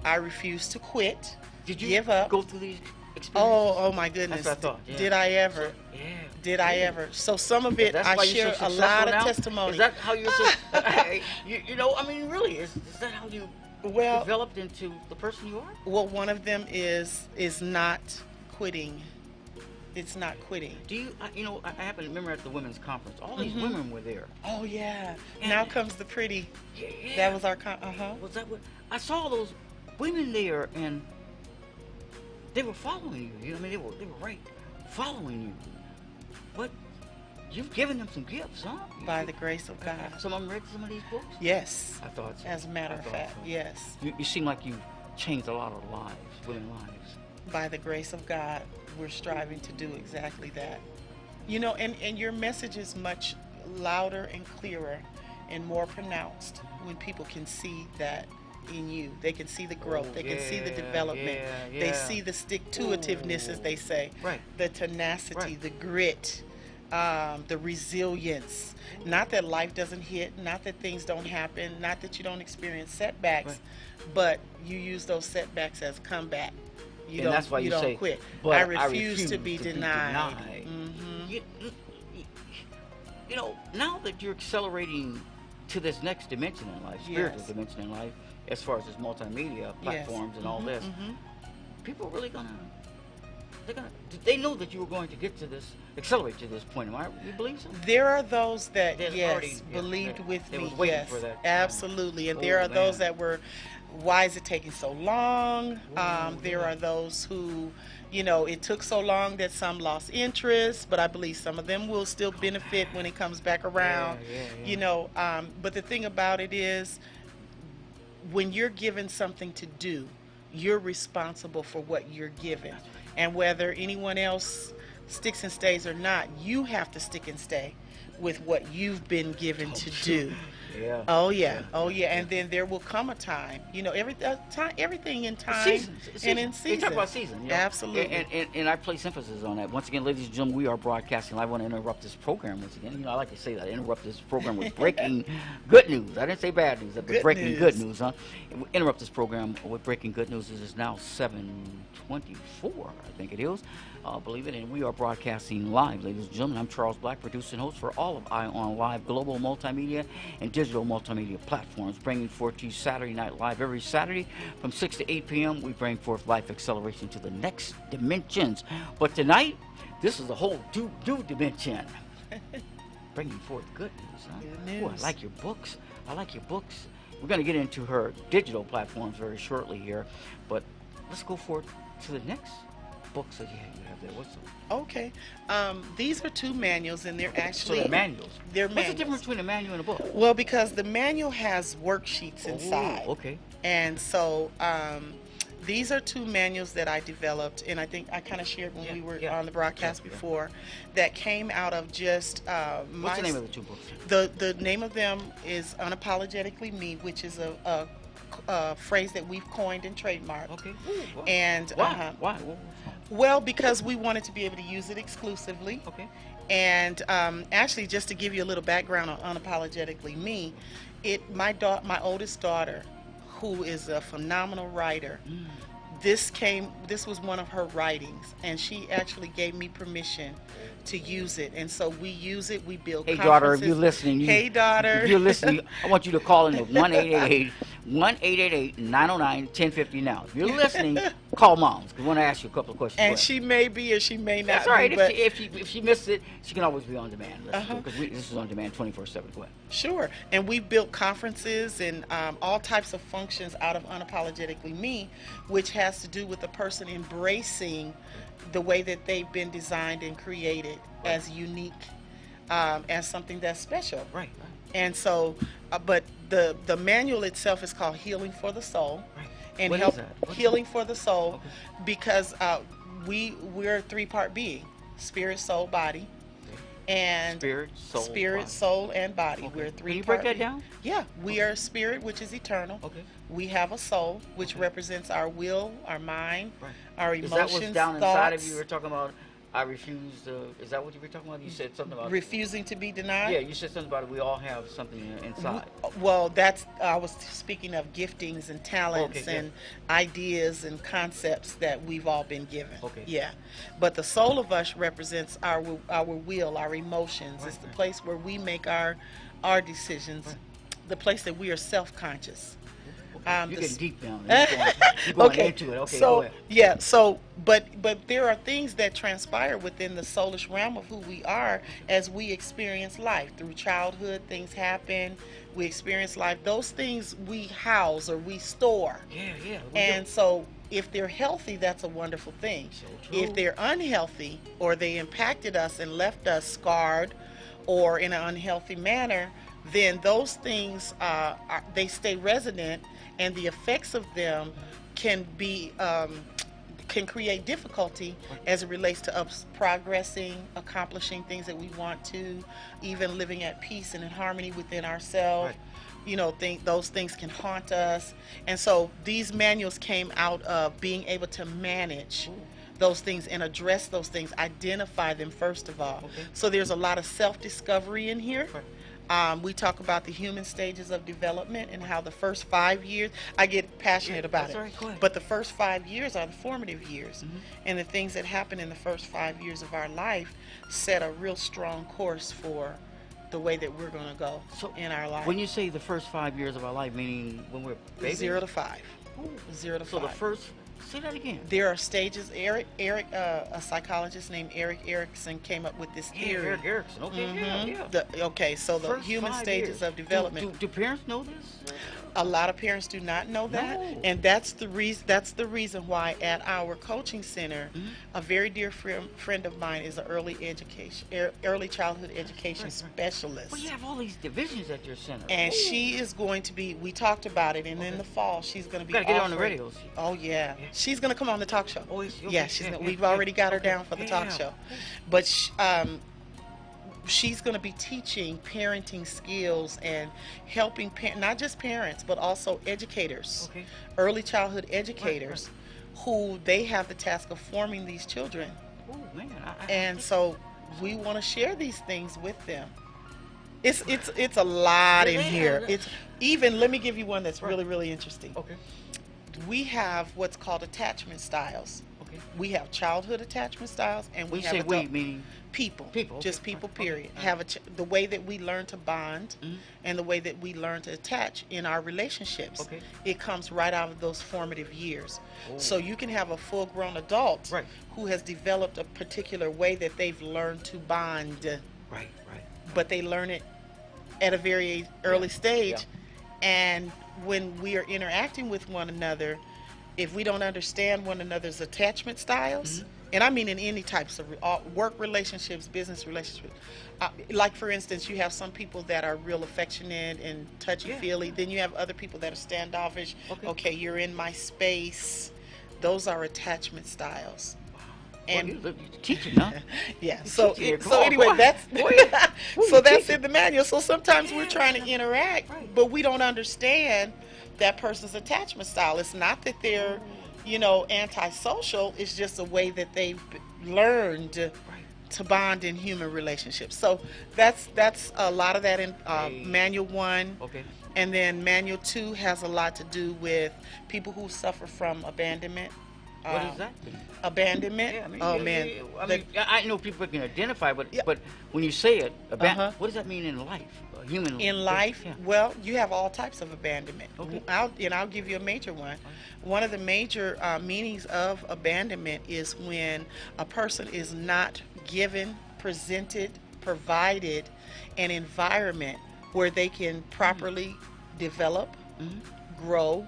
I refuse to quit. Did you give up. go through these experiences? Oh my goodness. That's what I thought. Yeah. Did I ever? So, yeah. Did I ever? So some of it, I share a lot of testimony. Is that how you're so, you know, I mean, really, is that how you developed into the person you are? Well, one of them is not quitting. It's not quitting. Do you, you know, I happen to remember at the women's conference, all these women were there. Oh, yeah. And now comes the pretty. Yeah. That was our, Was that what, I saw those women there, and they were following you. You know, I mean, they were right following you. But you've given them some gifts, huh? By the grace of God. Some of them read some of these books? Yes. I thought so. As a matter of fact, yes. You seem like you've changed a lot of lives, women's lives. By the grace of God, we're striving to do exactly that. You know, and your message is much louder and clearer and more pronounced when people can see that in you. They can see the growth. They can see the development. They see the stick-to-itiveness, as they say. Right. The tenacity, the grit, the resilience. Not that life doesn't hit, not that things don't happen, not that you don't experience setbacks, but you use those setbacks as comeback. You don't, that's why you don't say, quit. But I refuse to be denied. You know, now that you're accelerating to this next dimension in life, spiritual dimension in life, as far as this multimedia platforms and all this, people are really they know that you were going to get to this, accelerate to this point. Am I? You believe so? There are those that believed with me. Yes, absolutely. And there are those that were, why is it taking so long? There are those who, you know, it took so long that some lost interest, but I believe some of them will still benefit when it comes back around. You know, but the thing about it is, when you're given something to do, you're responsible for what you're given. And whether anyone else sticks and stays or not, you have to stick and stay with what you've been given to do. Oh yeah. And then there will come a time, you know, everything in time and in season. You talk about season. You know? Absolutely. And I place emphasis on that. Once again, ladies and gentlemen, we are broadcasting. I want to interrupt this program once again. You know, I like to say that. Interrupt this program with breaking good news. I didn't say bad news, but breaking good news, huh? Interrupt this program with breaking good news. It is now 7:24, I think it is. Believe it, and we are broadcasting live, ladies and gentlemen. I'm Charles Black, producer and host for all of ION Live, global multimedia and digital multimedia platforms, bringing forth to you Saturday Night Live every Saturday from 6 to 8 p.m. We bring forth life acceleration to the next dimensions. But tonight, this is a whole new dimension. Bringing forth good news, huh? Good news. Ooh, I like your books. We're going to get into her digital platforms very shortly here, but let's go forward to the next books that you have there. What's them? Okay. These are two manuals, and they're actually... So they're manuals? They're What's manuals. the difference between a manual and a book? Well, because the manual has worksheets inside. Okay. And so these are two manuals that I developed, and I think I kind of shared when we were on the broadcast before, that came out of just What's the name of the two books? The name of them is Unapologetically Me, which is a phrase that we've coined and trademarked. Okay. Ooh, and Why? Well, because we wanted to be able to use it exclusively. Okay. And actually, just to give you a little background on Unapologetically Me, my oldest daughter, who is a phenomenal writer, this was one of her writings, and she actually gave me permission to use it. And so we use it, we build conferences. Hey, daughter, if you're listening. Hey, daughter. If you're listening, I want you to call in at 1-888-909-1050 now. If you're listening, call Moms, because I want to ask you a couple of questions. And she may be or she may not That's all right. be. But if she missed it, she can always be on demand. Because this is on demand 24/7. Go ahead. Sure. And we built conferences and all types of functions out of Unapologetically Me, which has to do with the person embracing the way that they've been designed and created as unique, as something that's special. Right. And so, but the manual itself is called Healing for the Soul. Right. And what is that? Healing for the Soul, because we're a three-part being: spirit, soul, body. And Spirit, soul, and body. Okay. We're three. Can you break that down? Yeah, we are spirit, which is eternal. Okay. We have a soul, which represents our will, our mind, our emotions, Is that what's down thoughts. inside of you? You were talking about. I refuse to. Is that what you were talking about? You said something about refusing to be denied. Yeah, you said something about it. We all have something inside. Well, I was speaking of giftings and talents and ideas and concepts that we've all been given. Okay. Yeah, but the soul of us represents our will, our emotions. It's the place where we make our decisions. The place that we are self-conscious. You're getting deep down. You're going into it. Okay, so go ahead. yeah, so but there are things that transpire within the soulish realm of who we are as we experience life. Through childhood, things happen. We experience life. Those things we house or we store. Yeah. And so if they're healthy, that's a wonderful thing. So true. If they're unhealthy or they impacted us and left us scarred or in an unhealthy manner, then those things they stay resident, and the effects of them can create difficulty as it relates to us progressing, accomplishing things that we want to, even living at peace and in harmony within ourselves. You know, those things can haunt us. And so these manuals came out of being able to manage those things and address those things, identify them first of all. So there's a lot of self-discovery in here. We talk about the human stages of development and how the first 5 years, I get passionate about it, but the first 5 years are the formative years. And the things that happen in the first 5 years of our life set a real strong course for the way that we're going to go in our life. When you say the first 5 years of our life, meaning when we're babies? 0 to 5. 0 to 5. So the first, say that again. There are stages. Eric, a psychologist named Eric Erickson came up with this theory. Eric Erickson. Okay, so the human stages of development. Do parents know this? A lot of parents do not know that, and that's the reason why at our coaching center, a very dear friend of mine is an early childhood education specialist. Well, you have all these divisions at your center, and she is going to be. We talked about it, and in the fall she's going to be. Got to get her on the radio. Oh yeah, she's going to come on the talk show. Oh, we've already got her down for the talk show, but she's going to be teaching parenting skills and helping not just parents but also educators, early childhood educators, who they have the task of forming these children. Oh man! And so we want to share these things with them. It's a lot in here. It's even. Let me give you one that's really interesting. Okay. We have what's called attachment styles. Okay. We have childhood attachment styles, and we have say we, meaning people, just people. Period. Have the way that we learn to bond, and the way that we learn to attach in our relationships. Okay. It comes right out of those formative years. So you can have a full-grown adult who has developed a particular way that they've learned to bond. Right. But they learn it at a very early stage, and when we are interacting with one another, if we don't understand one another's attachment styles, and I mean in any types of work relationships, business relationships, like for instance, you have some people that are real affectionate and touchy-feely, then you have other people that are standoffish. Okay, you're in my space. Those are attachment styles. And you're teaching, huh? Yeah. So anyway, that's that's in the manual. So sometimes we're trying to interact, but we don't understand that person's attachment style. It's not that they're, antisocial. It's just a way that they've learned to bond in human relationships. So that's a lot of that in Manual 1. Okay. And then Manual 2 has a lot to do with people who suffer from abandonment. What is that? Abandonment. Yeah, I know people can identify, but when you say it, what does that mean in life? In life, well, you have all types of abandonment. Okay. I'll give you a major one. One of the major meanings of abandonment is when a person is not given, presented, provided an environment where they can properly develop, grow,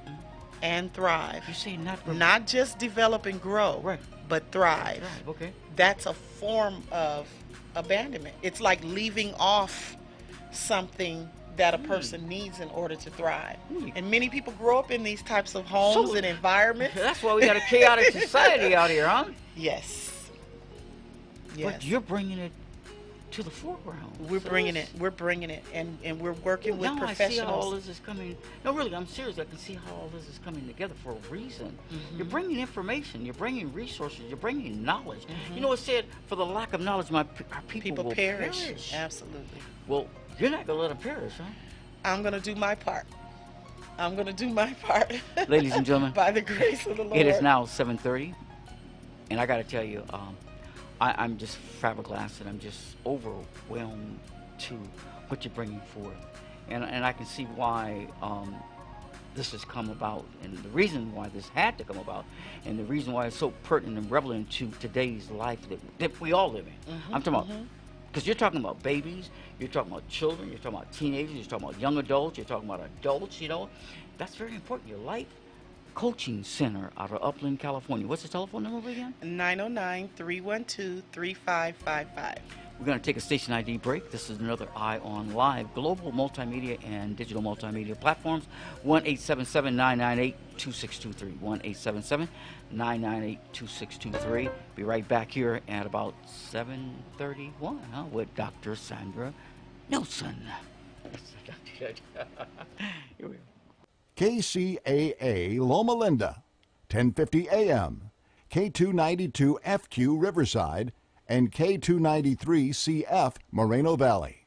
and thrive. You say not just develop and grow, but thrive. Okay. That's a form of abandonment. It's like leaving off something that a person needs in order to thrive. And many people grow up in these types of homes and environments. That's why we got a chaotic society out here, huh? Yes. But you're bringing it to the foreground. We're bringing it. We're bringing it, and we're working with now professionals. I see how all this is coming. No, really, I'm serious. I can see how all this is coming together for a reason. You're bringing information. You're bringing resources. You're bringing knowledge. You know, it said, for the lack of knowledge, our people will perish. Absolutely. Well, you're not going to let them perish, huh? I'm going to do my part. I'm going to do my part. Ladies and gentlemen, by the grace of the Lord. It is now 7:30, and I got to tell you, I'm just flabbergasted. I'm just overwhelmed to what you're bringing forth, and I can see why this has come about, and the reason why this had to come about, and the reason why it's so pertinent and relevant to today's life that we all live in. I'm talking about, because you're talking about babies, you're talking about children, you're talking about teenagers, you're talking about young adults, you're talking about adults. You know, that's very important. Your life coaching center out of Upland, California. What's the telephone number again? 909-312-3555. We're going to take a station ID break. This is another Eye on Live, global multimedia and digital multimedia platforms. 1-877-998-2623. 1-877-998-2623. Be right back here at about 7:31 with Dr. Sandra Nelson. Here we go. KCAA Loma Linda, 1050 AM, K292 FQ Riverside, and K293 CF Moreno Valley.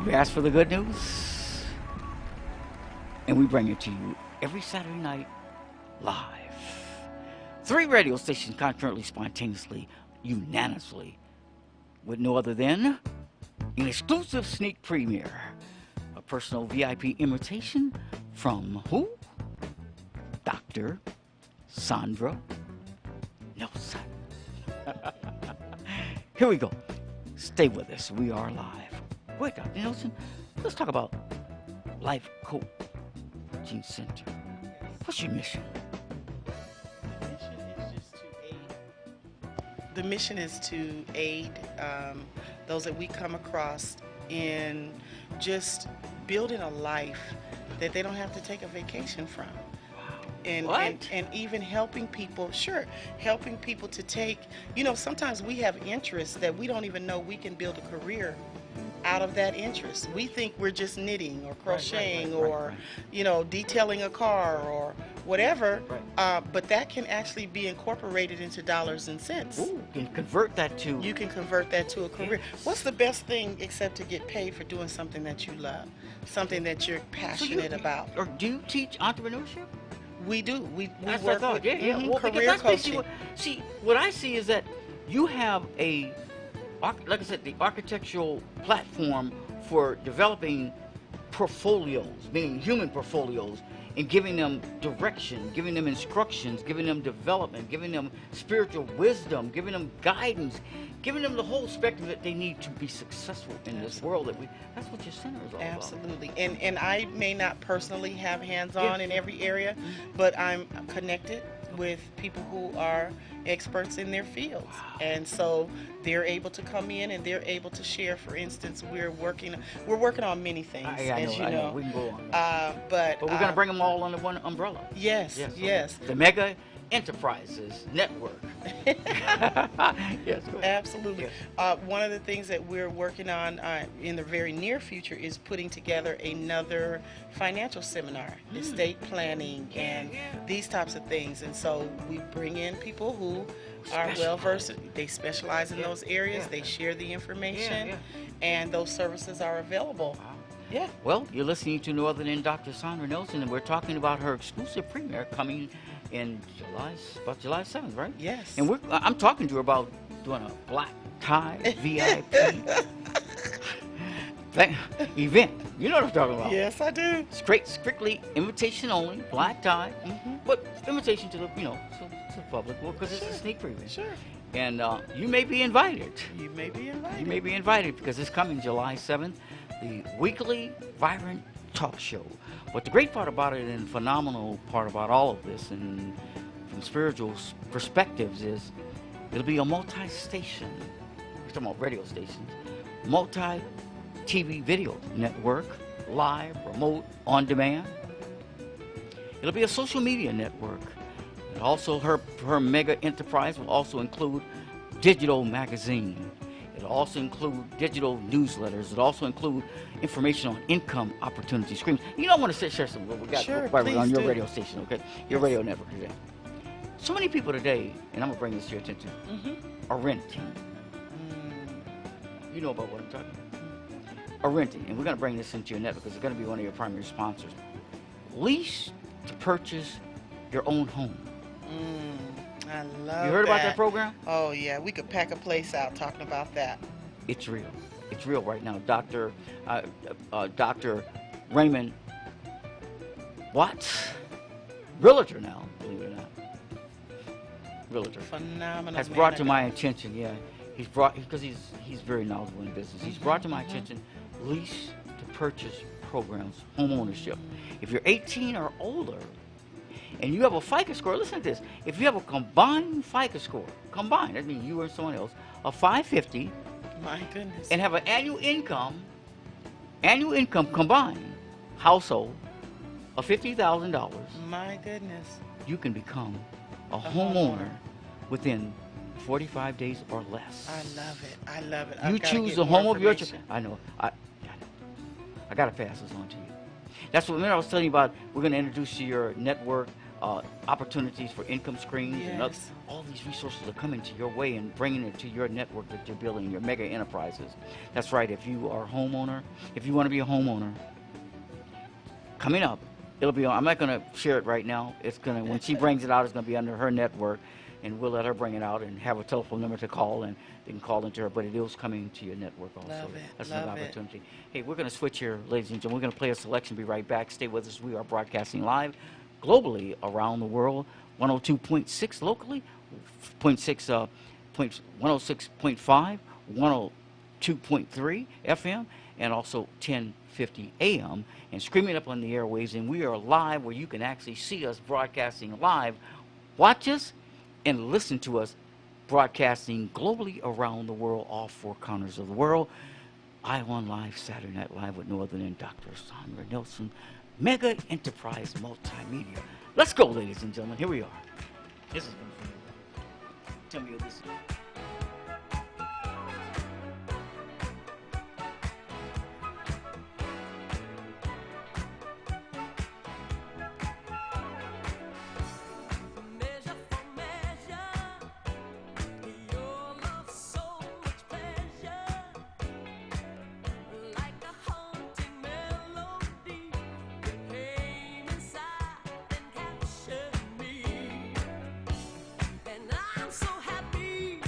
You ask for the good news, and we bring it to you every Saturday night live. 3 radio stations concurrently, spontaneously, unanimously, with no other than an exclusive sneak premiere, a personal VIP invitation from who? Dr. Sandra Nelson. Here we go. Stay with us. We are live. Wait, Dr. Nelson, let's talk about Life Coaching Center. What's your mission? The mission is to aid those that we come across in just building a life that they don't have to take a vacation from. And even helping people, helping people to take, sometimes we have interests that we don't even know we can build a career out of that interest. We think we're just knitting or crocheting or detailing a car or whatever, but that can actually be incorporated into dollars and cents. Ooh, you can convert that to a career. What's the best thing except to get paid for doing something that you love, something that you're passionate about? Or do you teach entrepreneurship? We do. We that's work what I thought. with career coaching. What I see is that you have like I said, the architectural platform for developing portfolios, meaning human portfolios, and giving them direction, giving them instructions, giving them development, giving them spiritual wisdom, giving them guidance, giving them the whole spectrum that they need to be successful in this world. That's what your center is all about. Absolutely. And I may not personally have hands-on in every area, but I'm connected with people who are experts in their fields. Wow. And so they're able to come in and they're able to share. For instance, we're working on many things, I know. We can go on. But we're going to bring them all under one umbrella. Yes. The Mega Enterprises Network. Yes, go ahead. Absolutely. One of the things that we're working on in the very near future is putting together another financial seminar, estate planning, and these types of things. And so we bring in people who are well versed. They specialize in those areas. They share the information, and those services are available. Wow. Yeah. Well, you're listening to no other than Dr. Sandra Nelson, and we're talking about her exclusive premiere coming in July 7th, right? Yes. And I'm talking to her about doing a black tie VIP event. You know what I'm talking about? Yes, I do. Strictly invitation only, black tie, but invitation to the to the public, because it's a sneak preview. Sure. And you may be invited. You may be invited. You may be invited because it's coming July 7th, the weekly Vibrant Talk Show. But the great part about it and phenomenal part about all of this, and from spiritual perspectives, is it'll be a multi-station, we're talking about radio stations, multi-TV video network, live, remote, on demand. It'll be a social media network. And also her mega enterprise will also include digital magazine. It'll also include digital newsletters. It'll also include information on income opportunity streams. You know, I want to share some what we got Sure, right please on your do. radio station, okay? Your radio network today. So many people today, and I'm gonna bring this to your attention, are renting. You know about what I'm talking about. Are renting, and we're gonna bring this into your network because it's gonna be one of your primary sponsors. Lease to purchase your own home. I love You heard about that program? Oh, yeah. We could pack a place out talking about that. It's real. It's real right now. Dr. Raymond Watts, realtor now, believe it or not. Realtor. Phenomenal. Has brought to my attention, yeah. He's brought, because he's very knowledgeable in business. He's brought to my attention lease to purchase programs, home ownership. If you're 18 or older, and you have a FICO score, listen to this. If you have a combined FICO score, combined, that means you or someone else, of 550, my goodness, and have an annual income combined, household, of $50,000, my goodness, you can become a homeowner within 45 days or less. I love it. I love it. You choose the home of your choice. I know. I got to pass this on to you. That's what, remember I was telling you about, we're going to introduce you your network, opportunities for income screens, and all these resources are coming to your way and bringing it to your network that you're building, your mega enterprises. That's right. If you are a homeowner, if you want to be a homeowner, coming up, it'll be on, I'm not going to share it right now. It's going to, when she brings it out, it's going to be under her network, and we'll let her bring it out and have a telephone number to call, and they can call into her, but it is coming to your network also. Love it. That's another opportunity. Hey, we're going to switch here, ladies and gentlemen. We're going to play a selection, be right back. Stay with us. We are broadcasting live globally around the world, 102.6 locally, 106.5, 102.3 FM, and also 1050 AM, and streaming up on the airwaves. And we are live where you can actually see us broadcasting live, watch us, and listen to us broadcasting globally around the world, all four corners of the world. I on Live, Saturday Night Live with no other than Dr. Sandra Nelson, Mega Enterprise Multimedia. Let's go, ladies and gentlemen. Here we are. This has been for you. Tell me what this is. And I'm so happy.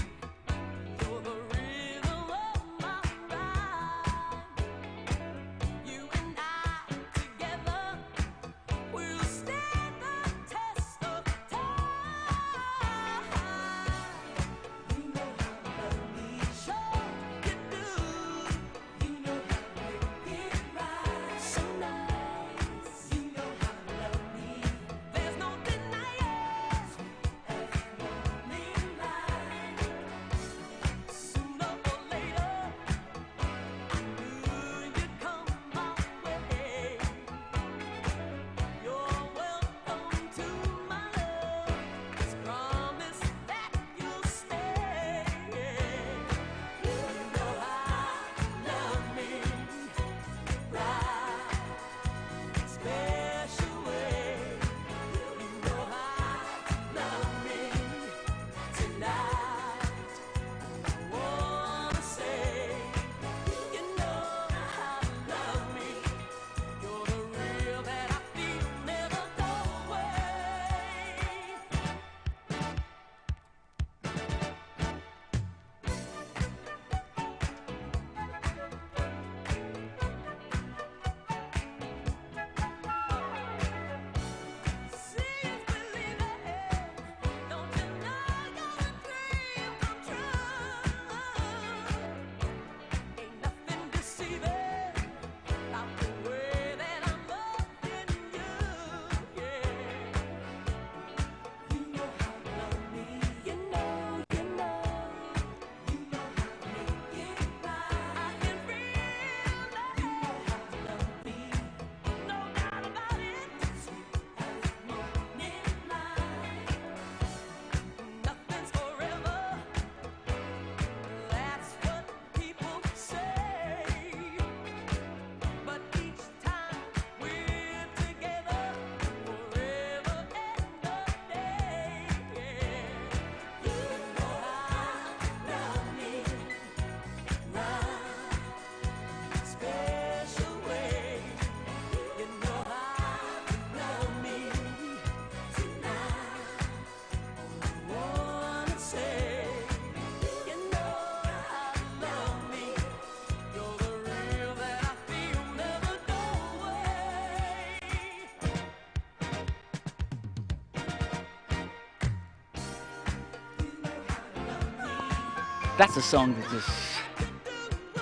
that's a song that just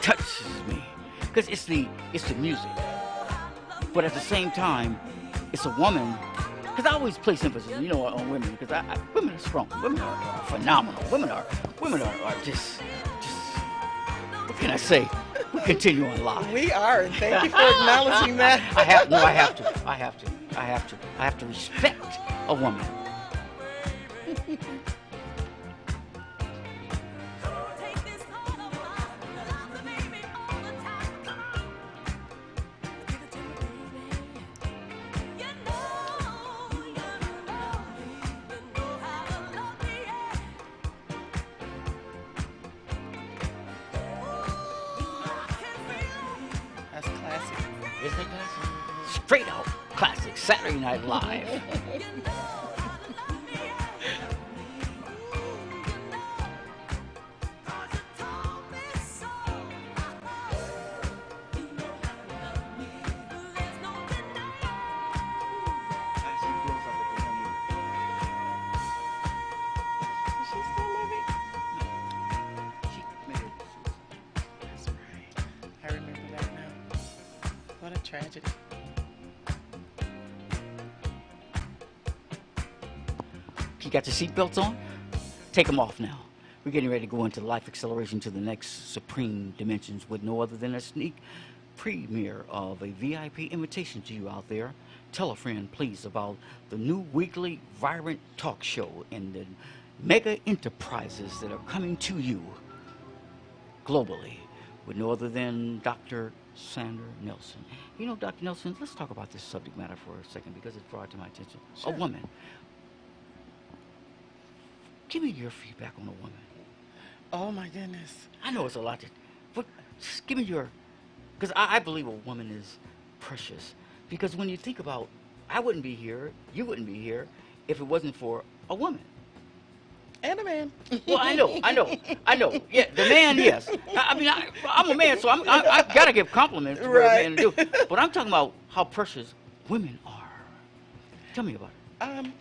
touches me because it's the music, but at the same time, it's a woman. Because I always place emphasis, on women. Because women are strong. Women are phenomenal. Women are just. What can I say? We continue on live. We are, and thank you for acknowledging that. I have to respect a woman. That's classic. Isn't it classic? Straight out classic Saturday Night Live. I remember that now. What a tragedy. You got your seatbelts on? Take them off now. We're getting ready to go into life acceleration to the next supreme dimensions with no other than a sneak premiere of a VIP invitation to you out there. Tell a friend, please, about the new weekly vibrant talk show and the mega enterprises that are coming to you globally with no other than Dr. Sandra Nelson. Dr. Nelson, let's talk about this subject matter for a second because it's brought to my attention. Sure. A woman. Give me your feedback on a woman. Oh my goodness. I know it's a lot, but just give me your, because I believe a woman is precious. Because when you think about, I wouldn't be here, you wouldn't be here, if it wasn't for a woman. And a man. Well, I know. Yeah, the man, yes. I'm a man, so I've got to give compliments to what a man do. But I'm talking about how precious women are. Tell me about it.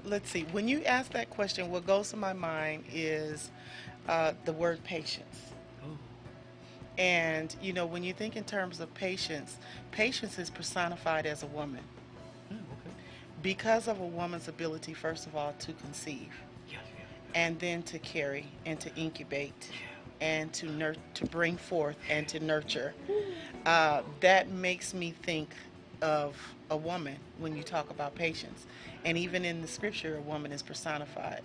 Let's see. When you ask that question, what goes to my mind is the word patience. Oh. And, when you think in terms of patience, patience is personified as a woman. Okay. Because of a woman's ability, first of all, to conceive. Yes. And then to carry and to incubate and to bring forth and to nurture. That makes me think of a woman when you talk about patience. And even in the scripture, a woman is personified.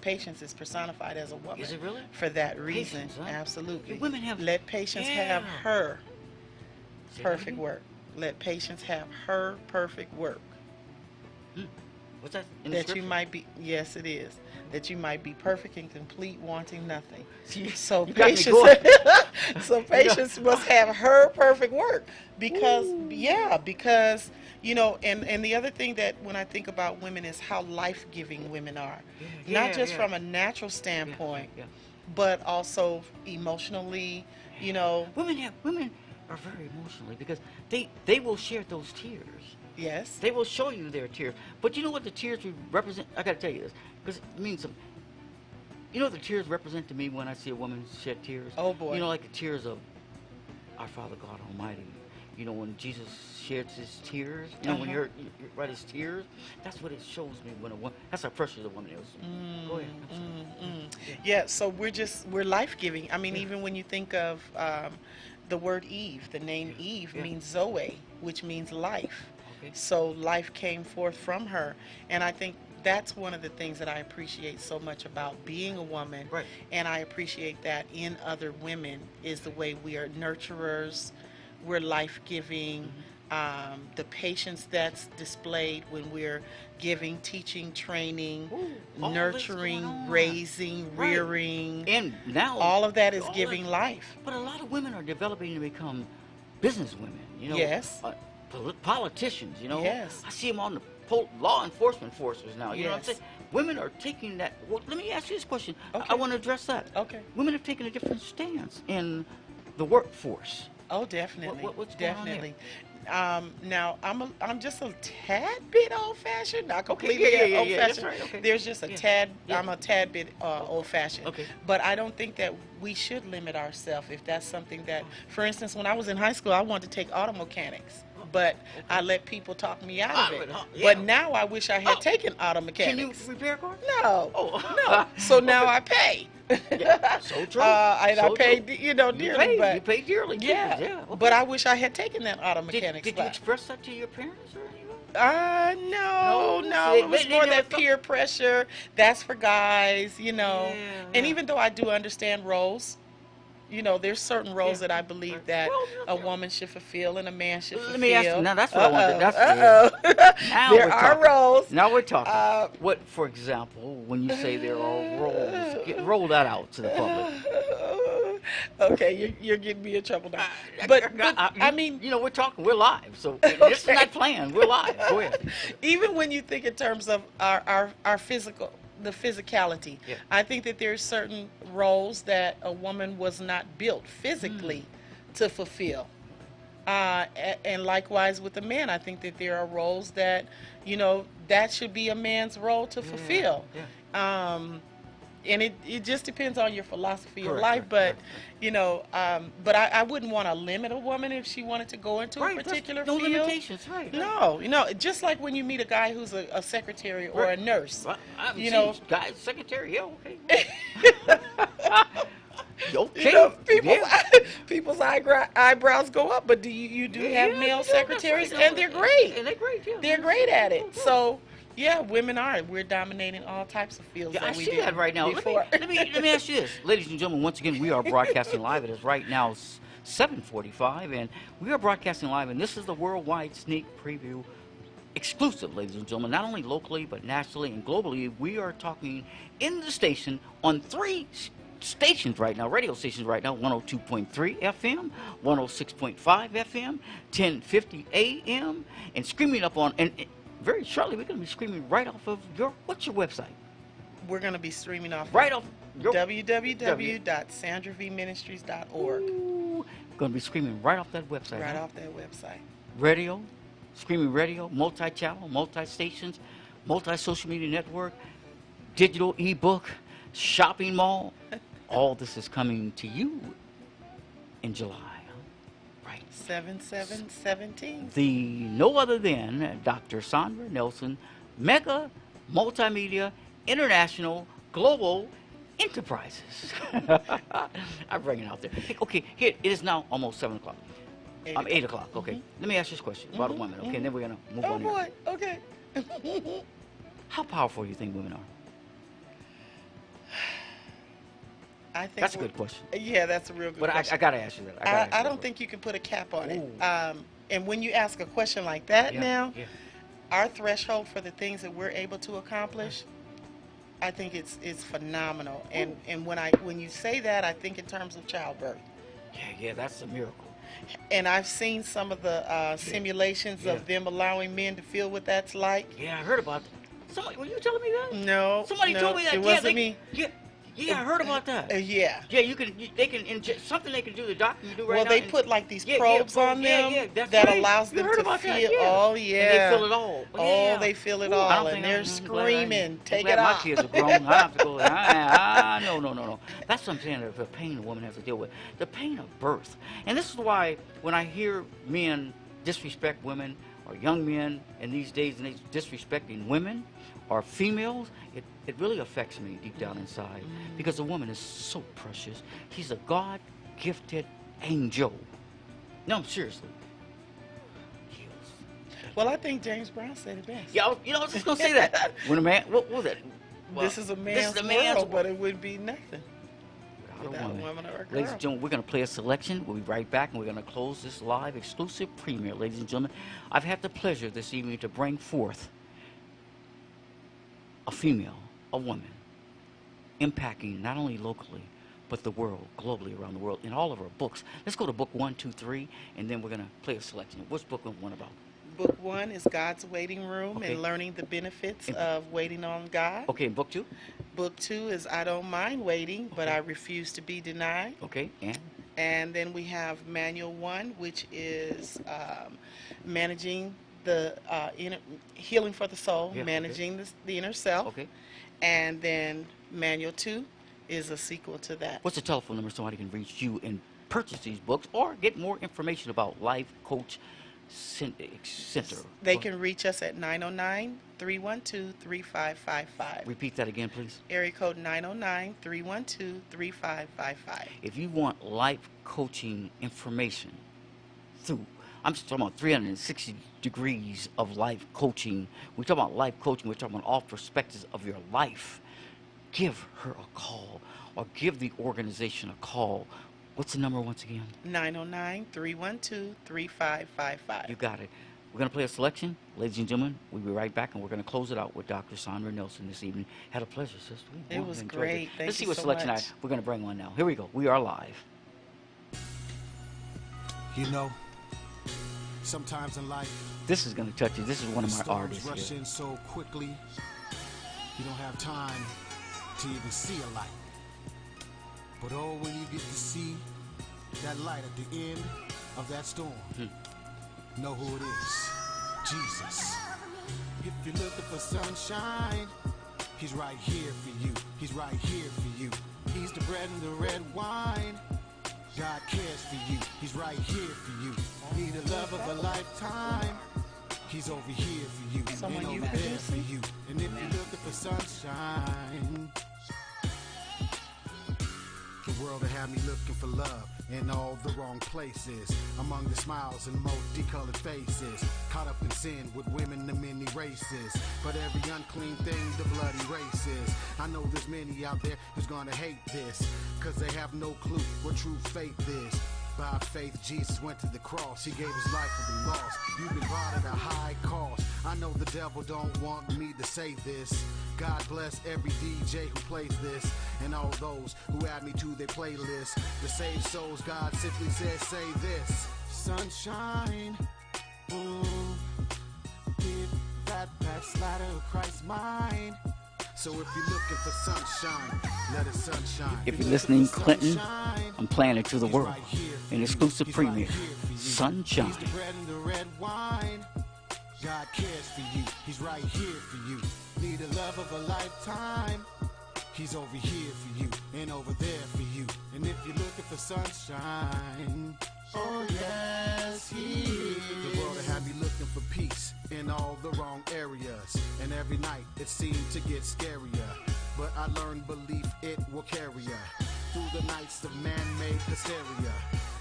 Patience is personified as a woman. Is it really? For that reason, Patience, huh? absolutely. Women have. Let patience have her perfect work. Let patience have her perfect work. What's that? In the That scripture? you might be. Yes, it is. That you might be perfect and complete, wanting nothing. So patience. So patience must have her perfect work because and the other thing that when I think about women is how life-giving women are, not just from a natural standpoint, but also emotionally. Women are very emotionally because they will share those tears. Yes. They will show you their tears. But you know what the tears represent? I got to tell you this because it means something. You know what the tears represent to me when I see a woman shed tears? Oh, boy. Like the tears of our Father God Almighty. When Jesus sheds his tears, when you're right, his tears, that's what it shows me when a woman, that's how precious a woman is. Go ahead. Yeah, so we're life-giving. I mean, even when you think of the word Eve, the name Eve means Zoe, which means life. Okay. So life came forth from her. And I think that's one of the things that I appreciate so much about being a woman. Right. And I appreciate that in other women is the way we are nurturers, we're life-giving, the patience that's displayed when we're giving, teaching, training, nurturing, raising, rearing. And now all of that is giving life. But a lot of women are developing to become business women. Yes. Politicians. Yes. I see them on the law enforcement forces now. You know what I'm Yes. saying? Women are taking that. Well, let me ask you this question. Okay. I want to address that. Okay. Women have taken a different stance in the workforce. Oh, definitely. What's going on there? Definitely. Now I'm just a tad bit old-fashioned, not completely yeah. old-fashioned. That's right. Okay. There's just a Yeah. tad. Yeah. I'm a tad bit old-fashioned. Okay. But I don't think that we should limit ourselves if that's something that, for instance, when I was in high school, I wanted to take auto mechanics, but I let people talk me out of it. But now I wish I had taken auto mechanics. Can you repair cars? No. Oh. No. So now I pay. Yeah, so true. And so I paid, true. dearly. You pay dearly. Yeah. Yeah. Okay. But I wish I had taken that auto mechanics Did you class. express that to your parents or anything? No. See, It was they more never that thought- peer pressure. That's for guys, And yeah. even though I do understand roles, there's certain roles that I believe that a woman should fulfill and a man should fulfill. Let me ask you. Now that's what I wanted. That's now There we're are talking. roles. Now we're talking. What, for example, when you say there are roles, roll that out to the public. Okay, you're getting me in trouble now. But I mean, we're talking. We're live, so this is not planned. We're live. Go ahead. Even when you think in terms of our physical, the physicality, Yeah. I think that there's certain roles that a woman was not built physically to fulfill. And likewise with a man, I think that there are roles that, that should be a man's role to fulfill. Yeah. And it just depends on your philosophy of Correct, life, correct, but I wouldn't want to limit a woman if she wanted to go into a particular no field. limitations, right? No, just like when you meet a guy who's a secretary or a nurse. Well, guy, secretary, yeah, okay. Okay. People's eyebrows go up, but you do have male secretaries, and they're great. And they're great, yeah. They're great at it. So, yeah, women are. We're dominating all types of fields. Yeah, that I we see did that right now. before. Let me ask you this, ladies and gentlemen. Once again, we are broadcasting live. It is right now 7:45, and we are broadcasting live, and this is the worldwide sneak preview. Exclusive, ladies and gentlemen, not only locally but nationally and globally. We are talking in the station on 3 stations right now, radio stations right now: 102.3 FM, 106.5 FM, 1050 AM, and streaming up on. And very shortly, we're going to be streaming right off of what's your website? We're going to be streaming off right off www.sandravministries.org. We're going to be streaming right off that website. Right off that website. Radio, streaming radio, multi-channel, multi-stations, multi-social media network, digital ebook, shopping mall. All this is coming to you in July. Right. 7/7/17. The no other than Dr. Sandra Nelson, Mega Multimedia International Global Enterprises. I'm bringing it out there. Okay, here it is now almost 7 o'clock. 8 o'clock. Okay. Let me ask you this question about a woman. Okay, and then we're gonna move on. Oh boy. Here. Okay. How powerful do you think women are? I think that's a good question. Yeah, that's a real good question. But I gotta ask you that. I don't think you can put a cap on it. And when you ask a question like that our threshold for the things that we're able to accomplish, I think it's phenomenal. And when you say that, I think in terms of childbirth. Yeah, that's a miracle. And I've seen some of the simulations of them allowing men to feel what that's like. Yeah, I heard about that. Somebody, were you telling me that? No. Somebody told me that. It wasn't me. Yeah, I heard about that. Yeah. Yeah, they can inject something they can do. The doctor can do right now. Well, they put like these probes on them that allows them to feel. Oh yeah. And they feel it all. Oh, they feel it all, and they're screaming, "Take it off!" My kids are grown. I have to go. No. That's what I'm saying. The pain a woman has to deal with, the pain of birth, and this is why when I hear men disrespect women or young men in these days and they disrespecting women or females, it really affects me deep down inside because a woman is so precious. She's a God-gifted angel. No, seriously. Well, I think James Brown said it best. Yeah, I was just gonna say that. When a man, what was that? Well, this is a man's world, but it would be nothing without a woman or a girl. Ladies and gentlemen, we're going to play a selection. We'll be right back, and we're going to close this live exclusive premiere. Ladies and gentlemen, I've had the pleasure this evening to bring forth a female, a woman, impacting not only locally, but the world, globally around the world, in all of our books. Let's go to book 1, 2, 3, and then we're going to play a selection. What's book 1 about? Book 1 is God's Waiting Room and learning the benefits of waiting on God. Okay, book 2? Book 2 is I Don't Mind Waiting, but I Refuse to Be Denied. Okay, and? And then we have Manual 1, which is managing the healing for the soul, Yeah, managing the inner self. Okay. And then Manual 2 is a sequel to that. What's the telephone number so somebody can reach you and purchase these books or get more information about Life Coach Center? They can reach us at 909-312-3555. Repeat that again, please. Area code 909-312-3555. If you want life coaching information I'm just talking about 360 degrees of life coaching. We talk about life coaching. We're talking about all perspectives of your life. Give her a call or give the organization a call. What's the number once again? 909-312-3555. You got it. We're going to play a selection. Ladies and gentlemen, we'll be right back, and we're going to close it out with Dr. Sandra Nelson this evening. Had a pleasure, sister. It was great. Thank Let's see you what so selection much. we're going to bring on now. Here we go. We are live. You know, sometimes in life, this is going to touch you. This is one of my storms artists rush here. in so quickly, you don't have time to even see a light. But oh, when you get to see that light at the end of that storm, know who it is. Jesus. If you're looking for sunshine, he's right here for you. He's right here for you. He's the bread and the red wine. God cares for you. He's right here for you. Need the love of a lifetime. He's over here for you. Someone and you over there produce? for you. And if you're looking for sunshine, the world will have me looking for love in all the wrong places. Among the smiles and multicolored faces. Caught up in sin with women of many races. But every unclean thing, the bloody races. I know there's many out there who's gonna hate this, cause they have no clue what true faith is. By faith, Jesus went to the cross. He gave his life for the lost. You've been bought at a high cost. I know the devil don't want me to say this. God bless every DJ who plays this, and all those who add me to their playlist. The saved souls, God simply says, say this. Sunshine, ooh, give that backslider of Christ mine. So if you're looking for sunshine, let it sunshine. If you're listening, Clinton, I'm playing it to the world. An exclusive premiere. Sunshine. He's the bread and the red wine. God cares for you. He's right here for you. Need the love of a lifetime. He's over here for you and over there for you. And if you're looking for sunshine, oh yes, he is. The world will have me looking for peace in all the wrong areas. And every night it seemed to get scarier. But I learned belief, it will carry ya through the nights of man-made hysteria.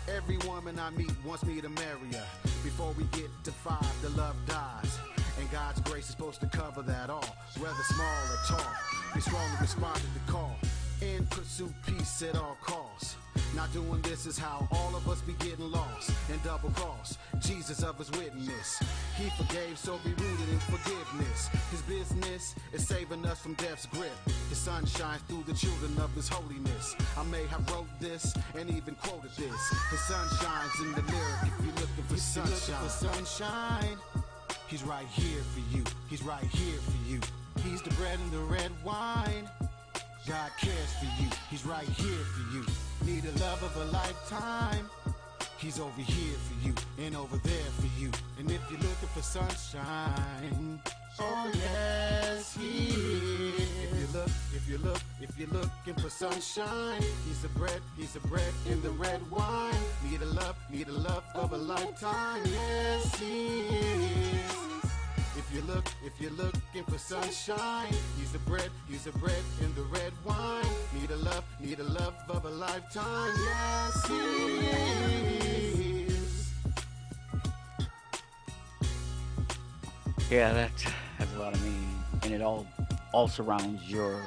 Every woman I meet wants me to marry her. Before we get to 5, the love dies. And God's grace is supposed to cover that all. Whether small or tall, be strong and respond to the call. And pursue peace at all costs. Not doing this is how all of us be getting lost and double cross Jesus of his witness. He forgave, so be rooted in forgiveness. His business is saving us from death's grip. His sun shines through the children of his holiness. I may have wrote this and even quoted this. His sun shines in the lyric if you're looking for sunshine. He's right here for you. He's right here for you. He's the bread and the red wine. God cares for you. He's right here for you. Need the love of a lifetime. He's over here for you and over there for you. And if you're looking for sunshine, oh yes, he is. If you're looking for sunshine, he's the bread in the red wine. Need a love of a lifetime. Yes, he is. If you're looking for sunshine, he's the bread in the red wine. Need a love of a lifetime. Yes, he is. Yeah, that has a lot of meaning, and it all surrounds your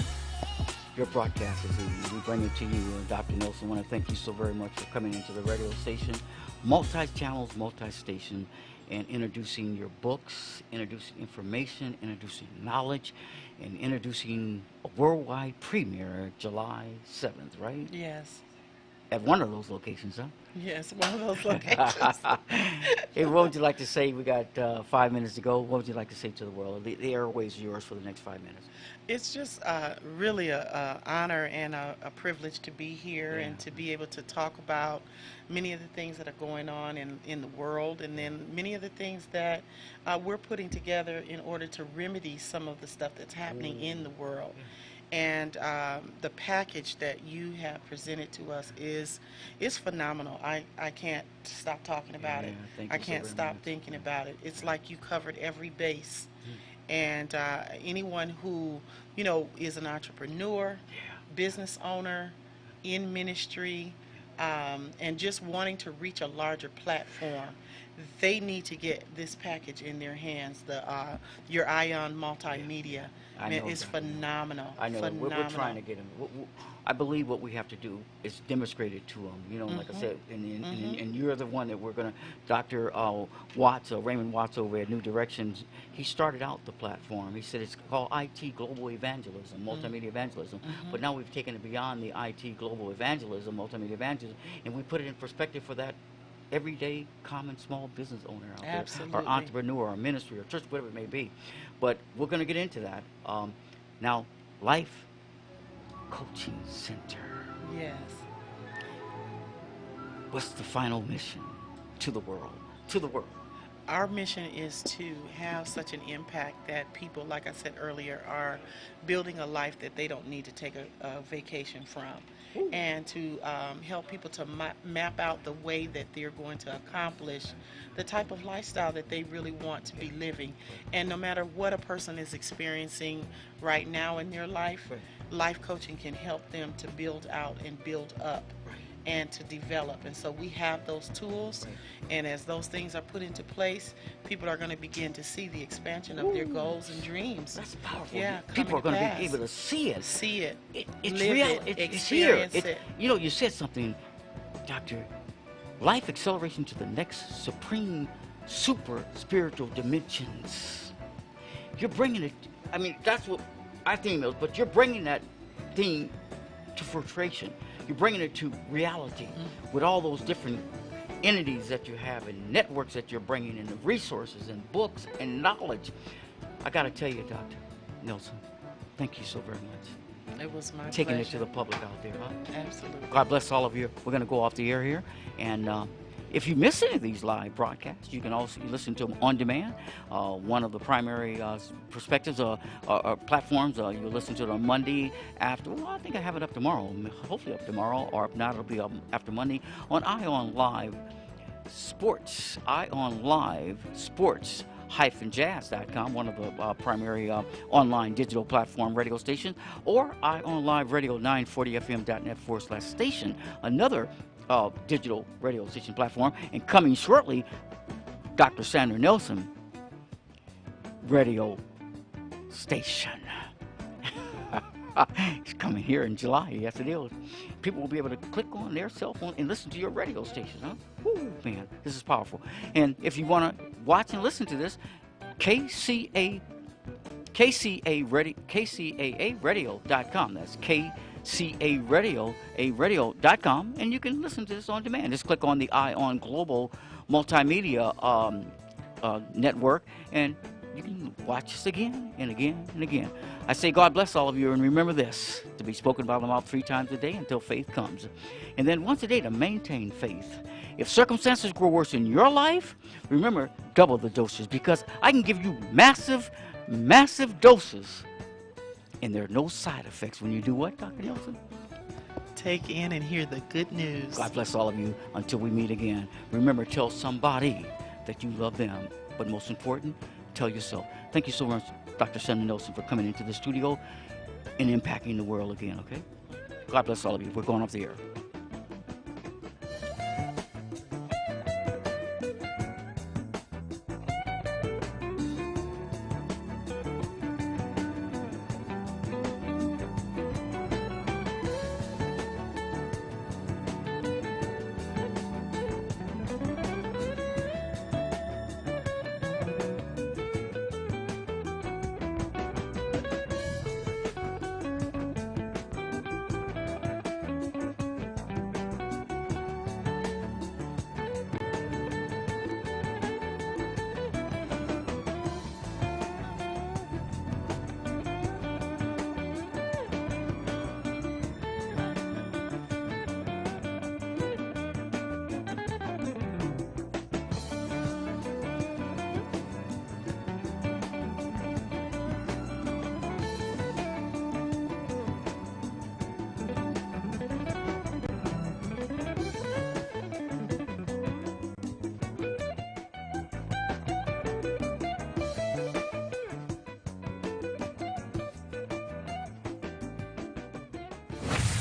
broadcast this evening. We bring it to you, Dr. Nelson. I want to thank you so very much for coming into the radio station, multi-channels, multi-station, and introducing your books, introducing information, introducing knowledge, and introducing a worldwide premiere July 7th, right? Yes. at one of those locations, huh? Yes, one of those locations. Hey, what would you like to say? We got 5 minutes to go. What would you like to say to the world? The airways are yours for the next 5 minutes. It's just really a honor and a privilege to be here and to be able to talk about many of the things that are going on in the world, and then many of the things that we're putting together in order to remedy some of the stuff that's happening in the world. And the package that you have presented to us is phenomenal. I can't stop talking about it. Thank I you so can't very stop much. thinking about it. It's like you covered every base. And anyone who, is an entrepreneur, business owner, in ministry, and just wanting to reach a larger platform, they need to get this package in their hands. Your Ion Multimedia. I Man, know it's that. phenomenal. I know. Phenomenal. We're trying to get them. I believe what we have to do is demonstrate it to them. Like I said, and you're the one that we're going to, Dr. Watts, Raymond Watts over at New Directions, he started out the platform. He said it's called IT Global Evangelism, Multimedia Evangelism. But now we've taken it beyond the IT Global Evangelism, Multimedia Evangelism, and we put it in perspective for that everyday, common, small business owner out Absolutely. there, or entrepreneur, or ministry, or church, whatever it may be. But we're going to get into that. Now, Life Coaching Center. Yes. What's the final mission to the world? To the world. Our mission is to have such an impact that people, like I said earlier, are building a life that they don't need to take a vacation from. And to help people to map out the way that they're going to accomplish the type of lifestyle that they really want to be living. And no matter what a person is experiencing right now in their life, life coaching can help them to build out and build up and to develop. And so we have those tools, and as those things are put into place, people are going to begin to see the expansion of their goals and dreams. That's powerful. Yeah, people are going to pass. be able to see it. See it. It's live real. it. It's here. Experience it. You said something, Doctor. Life acceleration to the next supreme, super spiritual dimensions. You're bringing it. I mean, that's what I think of, but you're bringing that thing to fruition. You're bringing it to reality with all those different entities that you have and networks that you're bringing in, the resources and books and knowledge. I got to tell you, Dr. Nelson, thank you so very much. It was my Taking pleasure. it to the public out there, huh? Absolutely. God bless all of you. We're going to go off the air here. And if you miss any of these live broadcasts, you can also listen to them on demand. One of the primary perspectives or platforms, you'll listen to it on Monday after, well, I think I have it up tomorrow, hopefully up tomorrow, or if not, it'll be up after Monday on Ion Live Sports, Ion Live Sports. Jazz.com, one of the primary online digital platform radio stations, or ionliveradio940fm.net/station, another digital radio station platform. And coming shortly, Dr. Sandra Nelson radio station. It's coming here in July. Yes, it is. People will be able to click on their cell phone and listen to your radio station, huh? Woo, man, this is powerful. And if you want to watch and listen to this, Kcaa radio.com. That's Kcaa radio.com, and you can listen to this on demand. Just click on the Ion Global Multimedia network, and you can watch us again and again and again. I say God bless all of you, and remember this, to be spoken by the mouth 3 times a day until faith comes. And then once a day to maintain faith. If circumstances grow worse in your life, remember, double the doses, because I can give you massive, massive doses, and there are no side effects when you do what, Dr. Nelson? Take in and hear the good news. God bless all of you until we meet again. Remember, tell somebody that you love them, but most important, tell yourself. Thank you so much, Dr. Sandra Nelson, for coming into the studio and impacting the world again, okay? God bless all of you. We're going off the air.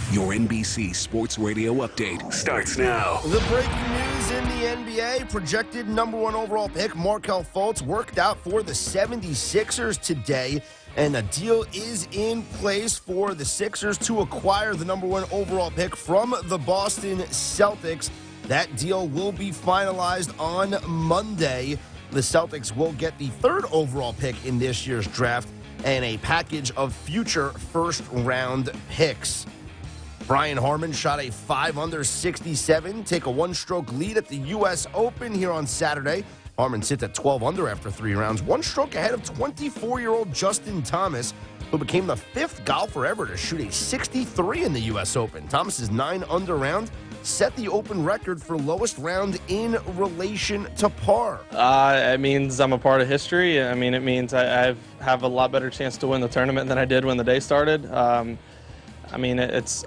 Your NBC Sports Radio update starts now. The breaking news in the NBA, projected number 1 overall pick Markelle Fultz worked out for the 76ers today, and a deal is in place for the Sixers to acquire the number 1 overall pick from the Boston Celtics. That deal will be finalized on Monday. The Celtics will get the 3rd overall pick in this year's draft and a package of future first-round picks. Brian Harman shot a 5-under 67, take a 1-stroke lead at the U.S. Open here on Saturday. Harman sits at 12 under after 3 rounds, 1 stroke ahead of 24-year-old Justin Thomas, who became the 5th golfer ever to shoot a 63 in the U.S. Open. Thomas's 9-under round set the Open record for lowest round in relation to par. It means I'm a part of history. I mean, it means I have a lot better chance to win the tournament than I did when the day started. I mean, it's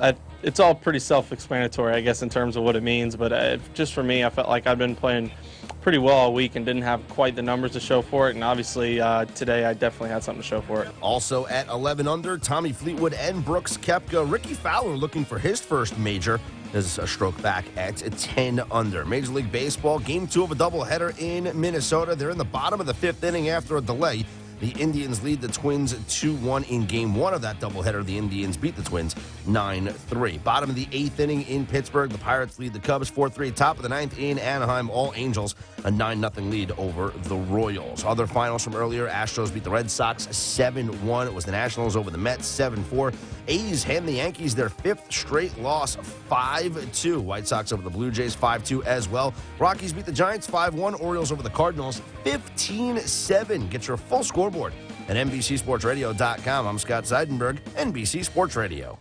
all pretty self-explanatory, I guess, in terms of what it means. But just for me, I felt like I've been playing pretty well all week and didn't have quite the numbers to show for it. And obviously, today I definitely had something to show for it. Also at 11 under, Tommy Fleetwood and Brooks Koepka. Ricky Fowler looking for his first major is a stroke back at 10 under. Major League Baseball, Game 2 of a doubleheader in Minnesota. They're in the bottom of the 5th inning after a delay. The Indians lead the Twins 2-1 in Game 1 of that doubleheader. The Indians beat the Twins 9-3. Bottom of the 8th inning in Pittsburgh. The Pirates lead the Cubs 4-3. Top of the 9th in Anaheim. All Angels a 9-0 lead over the Royals. Other finals from earlier. Astros beat the Red Sox 7-1. It was the Nationals over the Mets 7-4. A's hand the Yankees their 5th straight loss 5-2. White Sox over the Blue Jays 5-2 as well. Rockies beat the Giants 5-1. Orioles over the Cardinals 15-7. Get your full scoreboard at NBCSportsRadio.com. I'm Scott Seidenberg, NBC Sports Radio.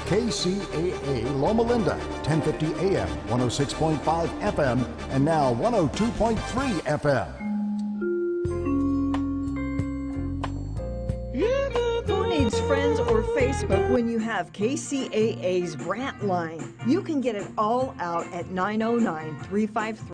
KCAA Loma Linda, 1050 AM, 106.5 FM, and now 102.3 FM. Who needs friends or Facebook when you have KCAA's Brant line? You can get it all out at 909-353.